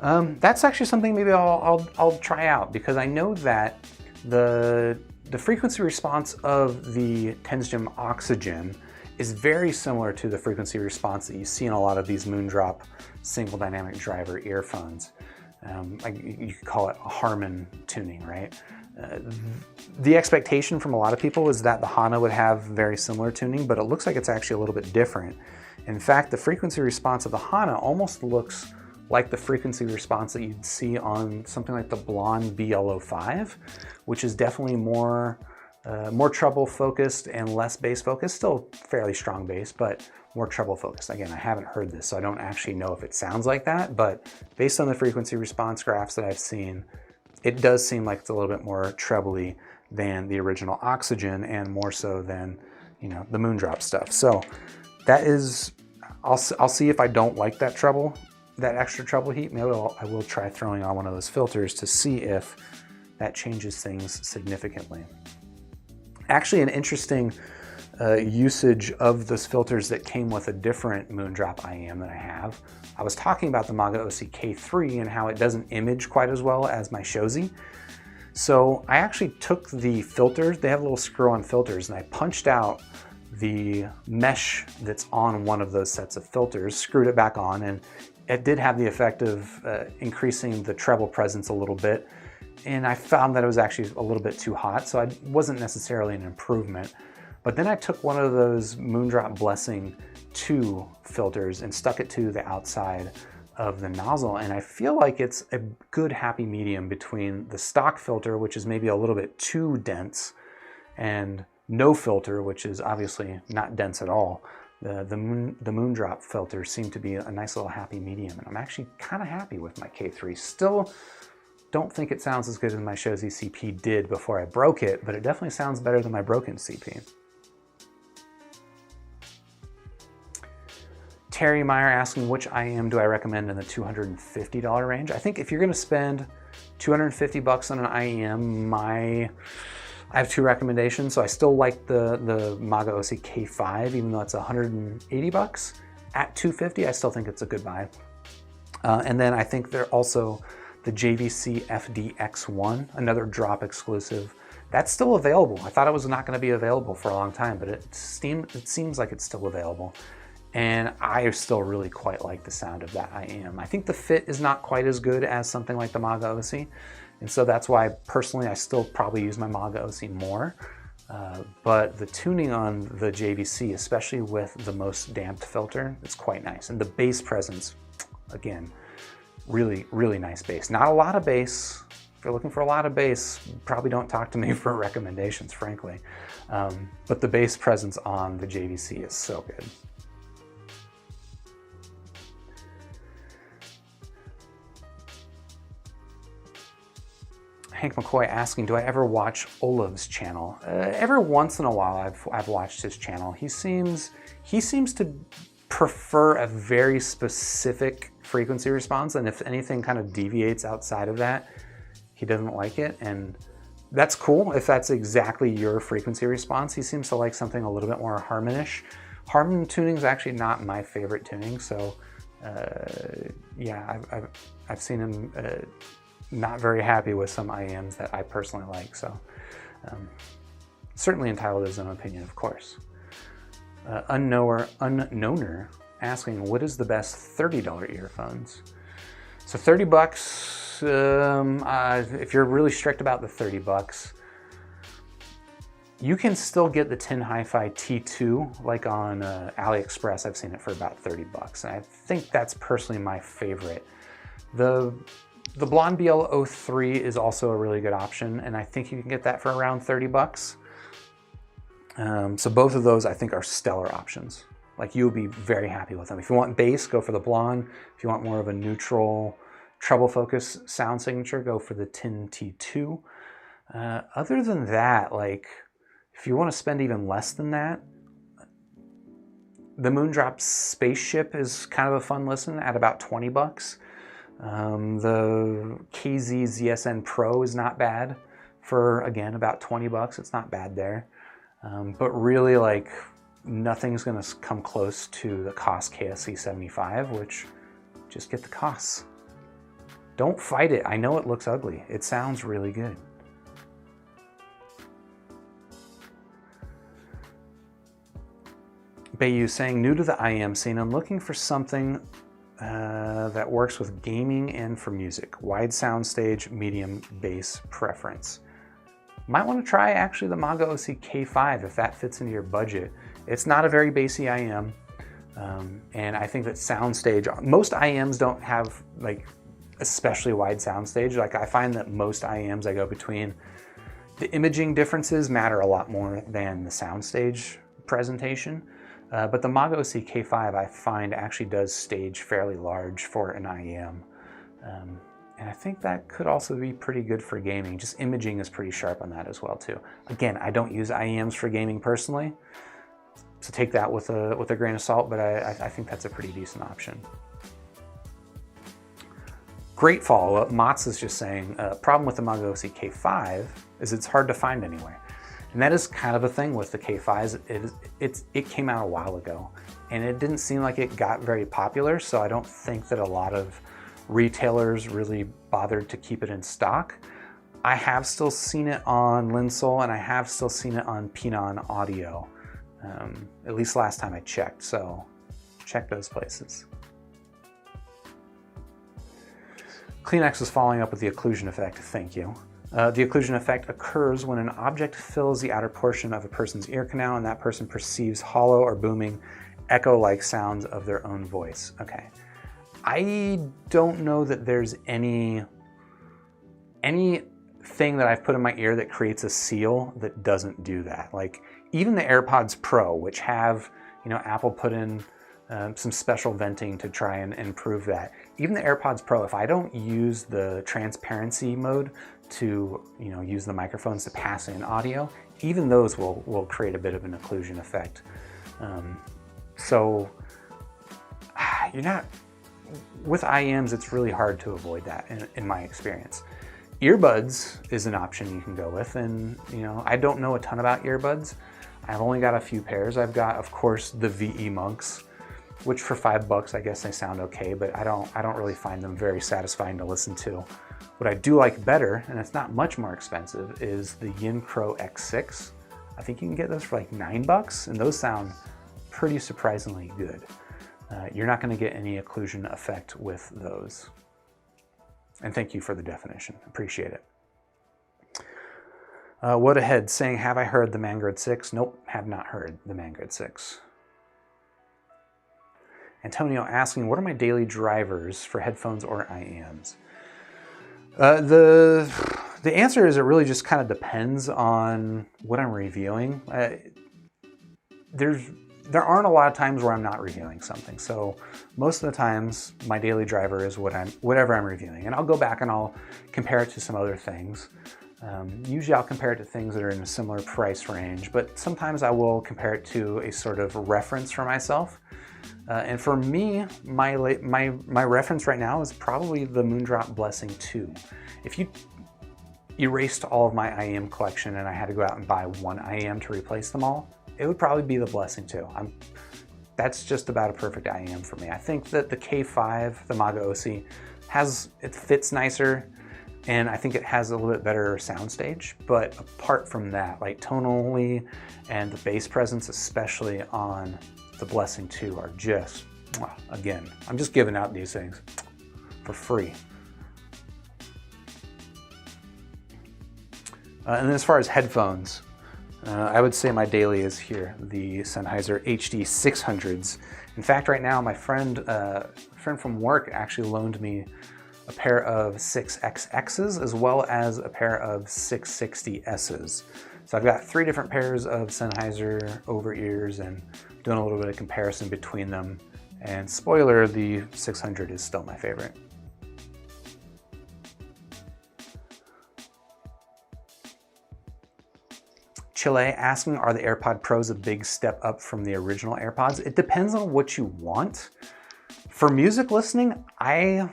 that's actually something maybe I'll try out, because I know that the frequency response of the Tanchjim Oxygen is very similar to the frequency response that you see in a lot of these Moondrop single dynamic driver earphones. You could call it a Harman tuning, right? The expectation from a lot of people is that the Hana would have very similar tuning, but it looks like it's actually a little bit different. In fact, the frequency response of the Hana almost looks like the frequency response that you'd see on something like the Blonde BL05, which is definitely more treble focused and less bass focused. Still fairly strong bass, but more treble focused. Again, I haven't heard this, so I don't actually know if it sounds like that, but based on the frequency response graphs that I've seen, it does seem like it's a little bit more trebly than the original Oxygen, and more so than, the Moondrop stuff. So that is, I'll see if I don't like that treble, that extra treble heat. Maybe I will try throwing on one of those filters to see if that changes things significantly. Actually, an interesting usage of those filters that came with a different Moondrop IEM that I have. I was talking about the Maga OC K3 and how it doesn't image quite as well as my Shozi. So I actually took the filters, they have little screw-on filters, and I punched out the mesh that's on one of those sets of filters, screwed it back on, and it did have the effect of increasing the treble presence a little bit. And I found that it was actually a little bit too hot, so it wasn't necessarily an improvement. But then I took one of those Moondrop Blessing 2 filters and stuck it to the outside of the nozzle, and I feel like it's a good happy medium between the stock filter, which is maybe a little bit too dense, and no filter, which is obviously not dense at all. The Moondrop filters seem to be a nice little happy medium, and I'm actually kind of happy with my K3. Still don't think it sounds as good as my Shozi CP did before I broke it, but it definitely sounds better than my broken CP. Terry Meyer asking, which IEM do I recommend in the $250 range? I think if you're gonna spend $250 on an IEM, I have two recommendations. So I still like the Maga OC K5, even though it's $180. At $250, I still think it's a good buy. And then I think they're also the JVC FDX1, another drop exclusive. That's still available. I thought it was not going to be available for a long time, but it seems like it's still available. And I still really quite like the sound of that IEM. I think the fit is not quite as good as something like the Maga OC. And so that's why personally I still probably use my Maga OC more. But the tuning on the JVC, especially with the most damped filter, is quite nice. And the bass presence, again, really, really nice bass. Not a lot of bass. If you're looking for a lot of bass, probably don't talk to me for recommendations, frankly. But the bass presence on the JVC is so good. Hank McCoy asking, do I ever watch Olaf's channel? Every once in a while I've watched his channel. He seems to prefer a very specific frequency response, and if anything kind of deviates outside of that, he doesn't like it, and that's cool if that's exactly your frequency response. He seems to like something a little bit more harmonish. Harmon tuning is actually not my favorite tuning, so yeah, I've seen him not very happy with some IEMs that I personally like, so certainly entitled to his own opinion, of course. Unknower asking, what is the best $30 earphones? So 30 bucks, if you're really strict about the 30 bucks, you can still get the Tin Hi-Fi T2, like on AliExpress. I've seen it for about 30 bucks, and I think that's personally my favorite. The Blonde BL03 is also a really good option, and I think you can get that for around 30 bucks. So both of those I think are stellar options. Like, you'll be very happy with them. If you want bass, go for the Blonde. If you want more of a neutral treble focus sound signature, go for the Tin T2. Other than that, like, if you want to spend even less than that, the Moondrop Spaceship is kind of a fun listen at about 20 bucks. The KZ ZSN Pro is not bad for, again, about 20 bucks. It's not bad there. But really, like, nothing's going to come close to the Koss KSC75, which, just get the Koss. Don't fight it. I know it looks ugly. It sounds really good. Bayu saying, new to the IEM scene, I'm looking for something that works with gaming and for music. Wide soundstage, medium bass preference. Might want to try actually the Maga OC K5 if that fits into your budget. It's not a very bassy IEM, and I think that soundstage, most IEMs don't have like especially wide soundstage. Like, I find that most IEMs I go between, the imaging differences matter a lot more than the soundstage presentation. But the Maga OC K5 I find actually does stage fairly large for an IEM. And I think that could also be pretty good for gaming. Just imaging is pretty sharp on that as well too. Again, I don't use IEMs for gaming personally, so take that with a grain of salt, but I think that's a pretty decent option. Great follow-up. Mats is just saying, problem with the Maga OC K5 is it's hard to find anywhere. And that is kind of a thing with the K5s. It came out a while ago, and it didn't seem like it got very popular, so I don't think that a lot of retailers really bothered to keep it in stock. I have still seen it on Linsol, and I have still seen it on Pinon Audio, at least last time I checked, so check those places. Kleenex is following up with the occlusion effect, thank you. The occlusion effect occurs when an object fills the outer portion of a person's ear canal and that person perceives hollow or booming echo-like sounds of their own voice. Okay. I don't know that there's anything that I've put in my ear that creates a seal that doesn't do that. Like, even the AirPods Pro, which have, you know, Apple put in some special venting to try and improve that. Even the AirPods Pro, if I don't use the transparency mode to, you know, use the microphones to pass in audio, even those will create a bit of an occlusion effect. So you're not, with IEMs, it's really hard to avoid that in my experience. Earbuds is an option you can go with, and you know, I don't know a ton about earbuds. I've only got a few pairs. I've got, of course, the VE Monks. which for $5, I guess they sound okay, but I don't really find them very satisfying to listen to. What I do like better, and it's not much more expensive, is the Moondrop KXXX. I think you can get those for like $9, and those sound pretty surprisingly good. You're not gonna get any occlusion effect with those. And thank you for the definition, appreciate it. What ahead saying, have I heard the Moondrop 6? Nope, have not heard the Moondrop 6. Antonio asking, what are my daily drivers for headphones or IEMs? The answer is it really just kind of depends on what I'm reviewing. There aren't a lot of times where I'm not reviewing something. So most of the times my daily driver is whatever I'm reviewing. And I'll go back and I'll compare it to some other things. Usually I'll compare it to things that are in a similar price range, but sometimes I will compare it to a sort of reference for myself. And for me, my reference right now is probably the Moondrop Blessing 2. If you erased all of my IEM collection and I had to go out and buy one IEM to replace them all, it would probably be the Blessing 2. That's just about a perfect IEM for me. I think that the K5, the Maga OC, it fits nicer, and I think it has a little bit better soundstage. But apart from that, like tonally and the bass presence, especially on the Blessing 2, are just, again, I'm just giving out these things for free. And then as far as headphones, I would say my daily is here, the Sennheiser HD 600s. In fact, right now, my friend from work actually loaned me a pair of 6XXs as well as a pair of 660Ss. So I've got 3 different pairs of Sennheiser over-ears and doing a little bit of comparison between them. And spoiler, the 600 is still my favorite. Chile asking, are the AirPod Pros a big step up from the original AirPods? It depends on what you want. For music listening, I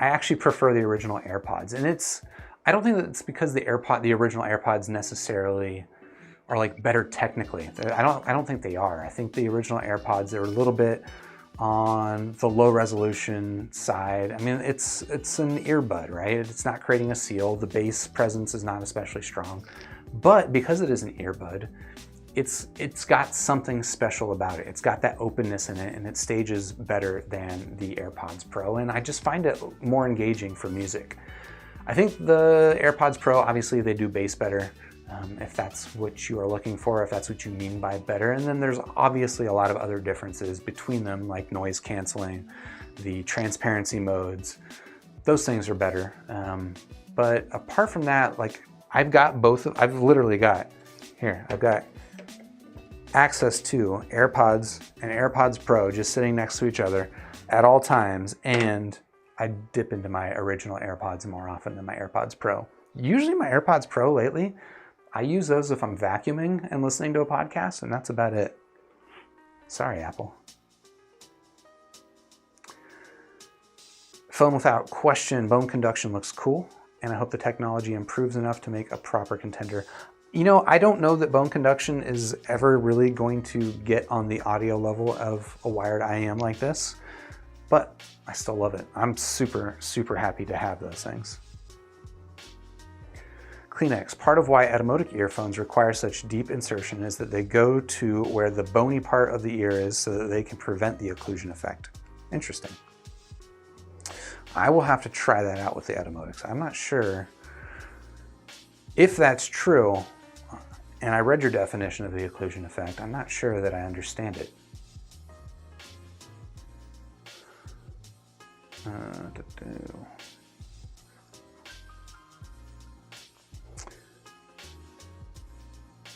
actually prefer the original AirPods, and I don't think that it's because the original AirPods necessarily are like better technically. I don't think they are. I think the original AirPods, they're a little bit on the low resolution side. I mean, it's an earbud, right? It's not creating a seal. The bass presence is not especially strong. But because it is an earbud, it's got something special about it. It's got that openness in it, and it stages better than the AirPods Pro, and I just find it more engaging for music. I think the AirPods Pro, obviously they do bass better, if that's what you are looking for, if that's what you mean by better. And then there's obviously a lot of other differences between them, like noise canceling, the transparency modes. Those things are better. But apart from that, like, I've literally got, I've got access to AirPods and AirPods Pro just sitting next to each other at all times, and I dip into my original AirPods more often than my AirPods Pro. Usually my AirPods Pro lately, I use those if I'm vacuuming and listening to a podcast, and that's about it. Sorry, Apple. Phone without question, bone conduction looks cool, and I hope the technology improves enough to make a proper contender. You know, I don't know that bone conduction is ever really going to get on the audio level of a wired IEM like this, but I still love it. I'm super, super happy to have those things. Kleenex, part of why automotive earphones require such deep insertion is that they go to where the bony part of the ear is so that they can prevent the occlusion effect. Interesting. I will have to try that out with the automotives. I'm not sure if that's true, and I read your definition of the occlusion effect. I'm not sure that I understand it.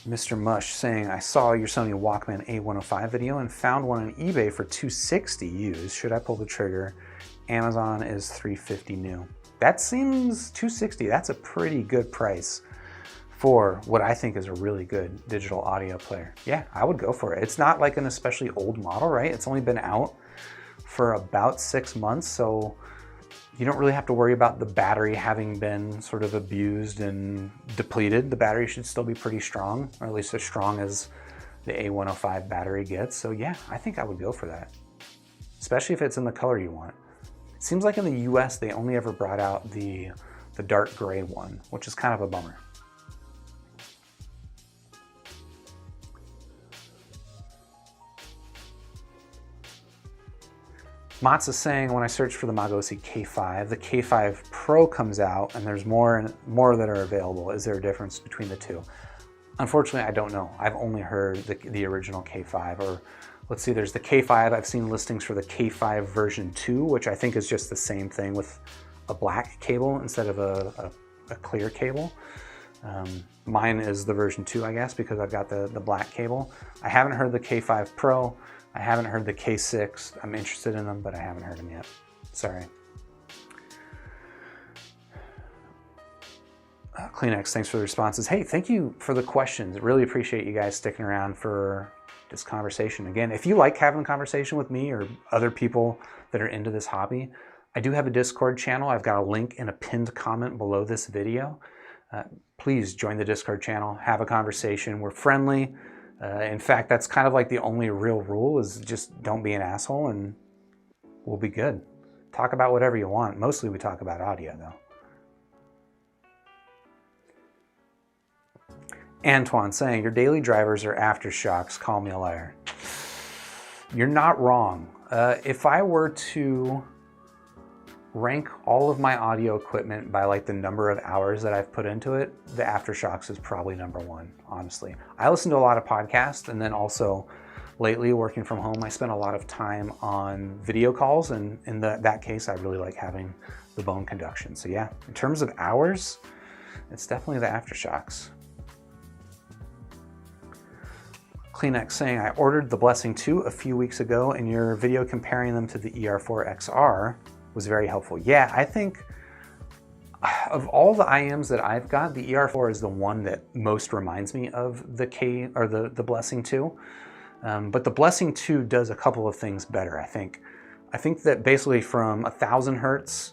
Mr. Mush saying, I saw your Sony Walkman A105 video and found one on eBay for $260 used. Should I pull the trigger? Amazon is $350 new. That seems $260. That's a pretty good price for what I think is a really good digital audio player. Yeah, I would go for it. It's not like an especially old model, right? It's only been out for about 6 months, so you don't really have to worry about the battery having been sort of abused and depleted. The battery should still be pretty strong, or at least as strong as the A105 battery gets. So yeah, I think I would go for that. especially if it's in the color you want. It seems like in the US, they only ever brought out the dark gray one, which is kind of a bummer. Mats is saying, when I search for the Mago OC K5, the K5 Pro comes out and there's more that are available. Is there a difference between the two? Unfortunately, I don't know. I've only heard the original K5, or let's see, there's the K5. I've seen listings for the K5 version 2, which I think is just the same thing with a black cable instead of a clear cable. Mine is the version 2, I guess, because I've got the black cable. I haven't heard the K5 Pro. I haven't heard the K6. I'm interested in them, but I haven't heard them yet. Sorry. Kleenex, thanks for the responses. Hey, thank you for the questions. Really appreciate you guys sticking around for this conversation. Again, if you like having a conversation with me or other people that are into this hobby, I do have a Discord channel. I've got a link in a pinned comment below this video. Please join the Discord channel, have a conversation. We're friendly. In fact, that's kind of like the only real rule, is just don't be an asshole and we'll be good. Talk about whatever you want. Mostly we talk about audio though. Antoine saying, your daily drivers are aftershocks, call me a liar. You're not wrong. If I were to rank all of my audio equipment by like the number of hours that I've put into it, the aftershocks is probably number one, honestly. I listen to a lot of podcasts, and then also lately working from home, I spend a lot of time on video calls, and in that case, I really like having the bone conduction. So yeah, in terms of hours, it's definitely the aftershocks. Kleenex saying, I ordered the Blessing 2 a few weeks ago, and your video comparing them to the ER4 XR was very helpful. Yeah, I think of all the IEMs that I've got, the ER4 is the one that most reminds me of the Blessing 2. But the Blessing 2 does a couple of things better, I think. I think that basically from 1,000 hertz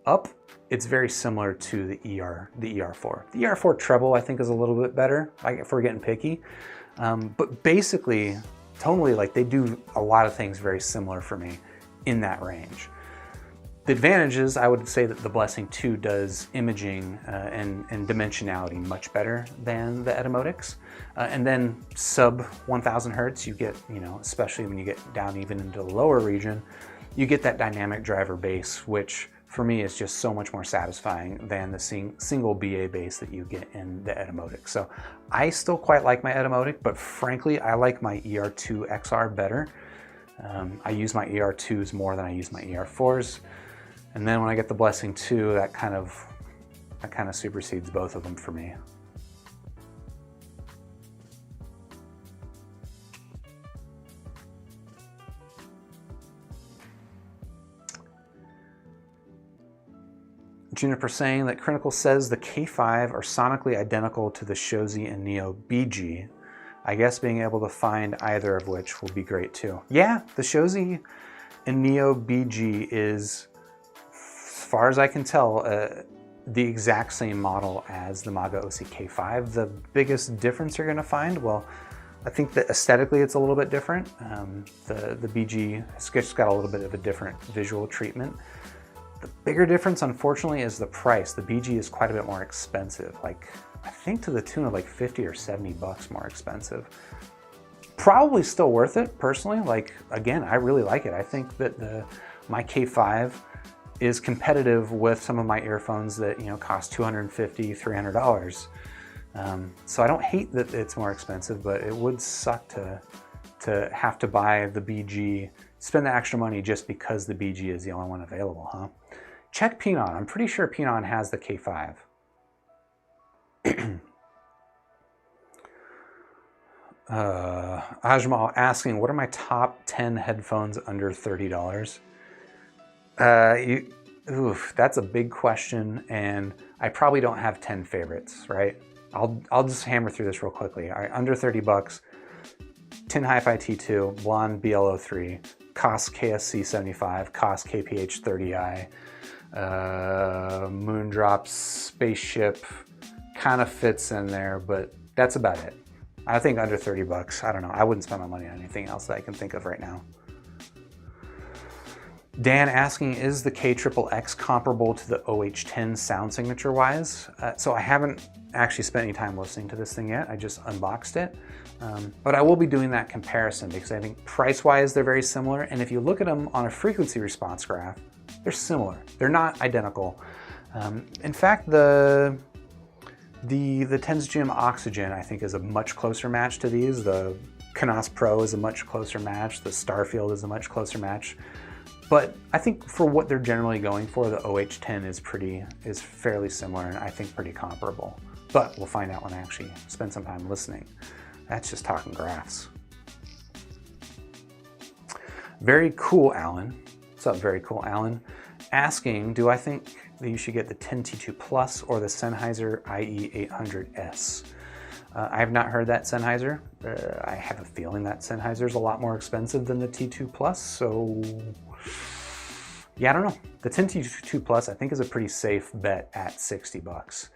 up, it's very similar to the ER4. The ER4 treble, I think, is a little bit better, if we're getting picky. But basically, tonally, like, they do a lot of things very similar for me in that range. The advantages, I would say that the Blessing 2 does imaging and dimensionality much better than the Etymotics. And then sub 1,000 hertz, you get, especially when you get down even into the lower region, you get that dynamic driver bass, which for me is just so much more satisfying than the single BA bass that you get in the Etymotic. So I still quite like my Etymotic, but frankly, I like my ER2 XR better. I use my ER2s more than I use my ER4s. And then when I get the Blessing 2, that kind of supersedes both of them for me. Juniper saying that Critical says the K5 are sonically identical to the Shozi and Neo BG. I guess being able to find either of which will be great too. Yeah, the Shozi and Neo BG is, as far as I can tell, the exact same model as the Mago OC K5. The biggest difference you're going to find, well, I think that aesthetically it's a little bit different. The BG has just got a little bit of a different visual treatment. The bigger difference, unfortunately, is the price. The BG is quite a bit more expensive, like I think to the tune of like 50 or 70 bucks more expensive. Probably still worth it, personally. Like, again, I really like it. I think that my K5 is competitive with some of my earphones that cost $250, $300. So I don't hate that it's more expensive, but it would suck to have to buy the BG, spend the extra money just because the BG is the only one available, huh? Check Pinon. I'm pretty sure Pinon has the K5. Ajmal asking, what are my top 10 headphones under $30? That's a big question, and I probably don't have 10 favorites, right? I'll just hammer through this real quickly. All right, under 30 bucks, Tin Hi-Fi T2, Blonde BL03, Koss KSC75, Koss KPH30i, Moondrop Spaceship kind of fits in there, but that's about it. I think under 30 bucks, I don't know. I wouldn't spend my money on anything else that I can think of right now. Dan asking, is the KXXX comparable to the OH10 sound signature wise? So I haven't actually spent any time listening to this thing yet. I just unboxed it. But I will be doing that comparison because I think price-wise they're very similar. And if you look at them on a frequency response graph, they're similar. They're not identical. In fact, the Tanchjim Oxygen I think is a much closer match to these. The Canas Pro is a much closer match. The Starfield is a much closer match. But I think for what they're generally going for, the OH10 is fairly similar and I think pretty comparable. But we'll find out when I actually spend some time listening. That's just talking graphs. Very cool, Alan. What's up, Very Cool, Alan? Asking, do I think that you should get the 10T2 Plus or the Sennheiser IE800S? I have not heard that Sennheiser. I have a feeling that Sennheiser is a lot more expensive than the T2 Plus, so yeah, I don't know. The 10T2 Plus I think is a pretty safe bet at 60 bucks.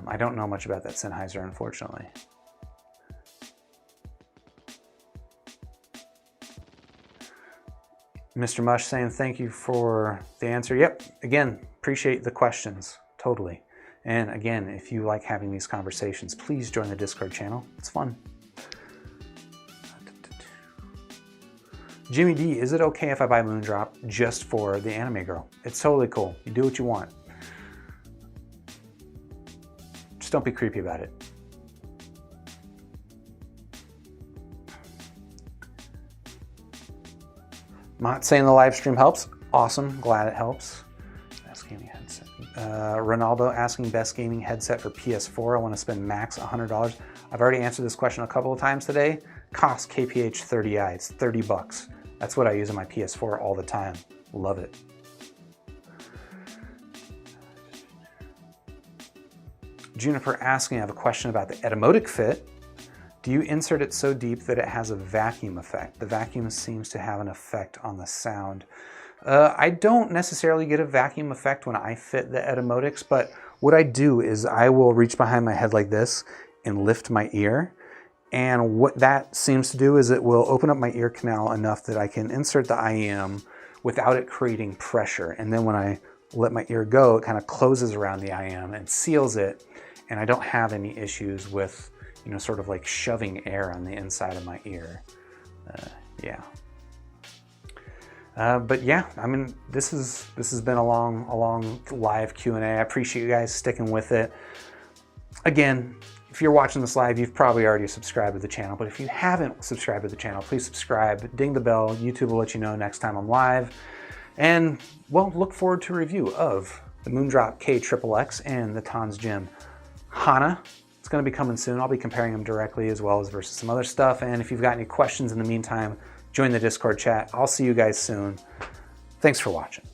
I don't know much about that Sennheiser, unfortunately. Mr. Mush saying thank you for the answer. Yep, again, appreciate the questions, totally. And again, if you like having these conversations, please join the Discord channel. It's fun. Jimmy D, is it okay if I buy Moondrop just for the anime girl? It's totally cool. You do what you want. Just don't be creepy about it. Not saying the live stream helps. Awesome, glad it helps. Best gaming headset. Ronaldo asking best gaming headset for PS4. I want to spend max $100. I've already answered this question a couple of times today. Cost KPH 30i. It's 30 bucks. That's what I use on my PS4 all the time. Love it. Juniper asking, I have a question about the Etymotic fit. Do you insert it so deep that it has a vacuum effect? The vacuum seems to have an effect on the sound. I don't necessarily get a vacuum effect when I fit the Etymotics, but what I do is I will reach behind my head like this and lift my ear. And what that seems to do is it will open up my ear canal enough that I can insert the IEM without it creating pressure. And then when I let my ear go, it kind of closes around the IEM and seals it. And I don't have any issues with, you know, sort of like shoving air on the inside of my ear. Yeah. But yeah, I mean, this has been a long live Q&A. I appreciate you guys sticking with it. Again, if you're watching this live, you've probably already subscribed to the channel, but if you haven't subscribed to the channel, please subscribe, ding the bell. YouTube will let you know next time I'm live. And well, look forward to a review of the Moondrop KXXX and the Tanchjim Hana. It's going to be coming soon. I'll be comparing them directly as well as versus some other stuff. And if you've got any questions in the meantime, join the Discord chat. I'll see you guys soon. Thanks for watching.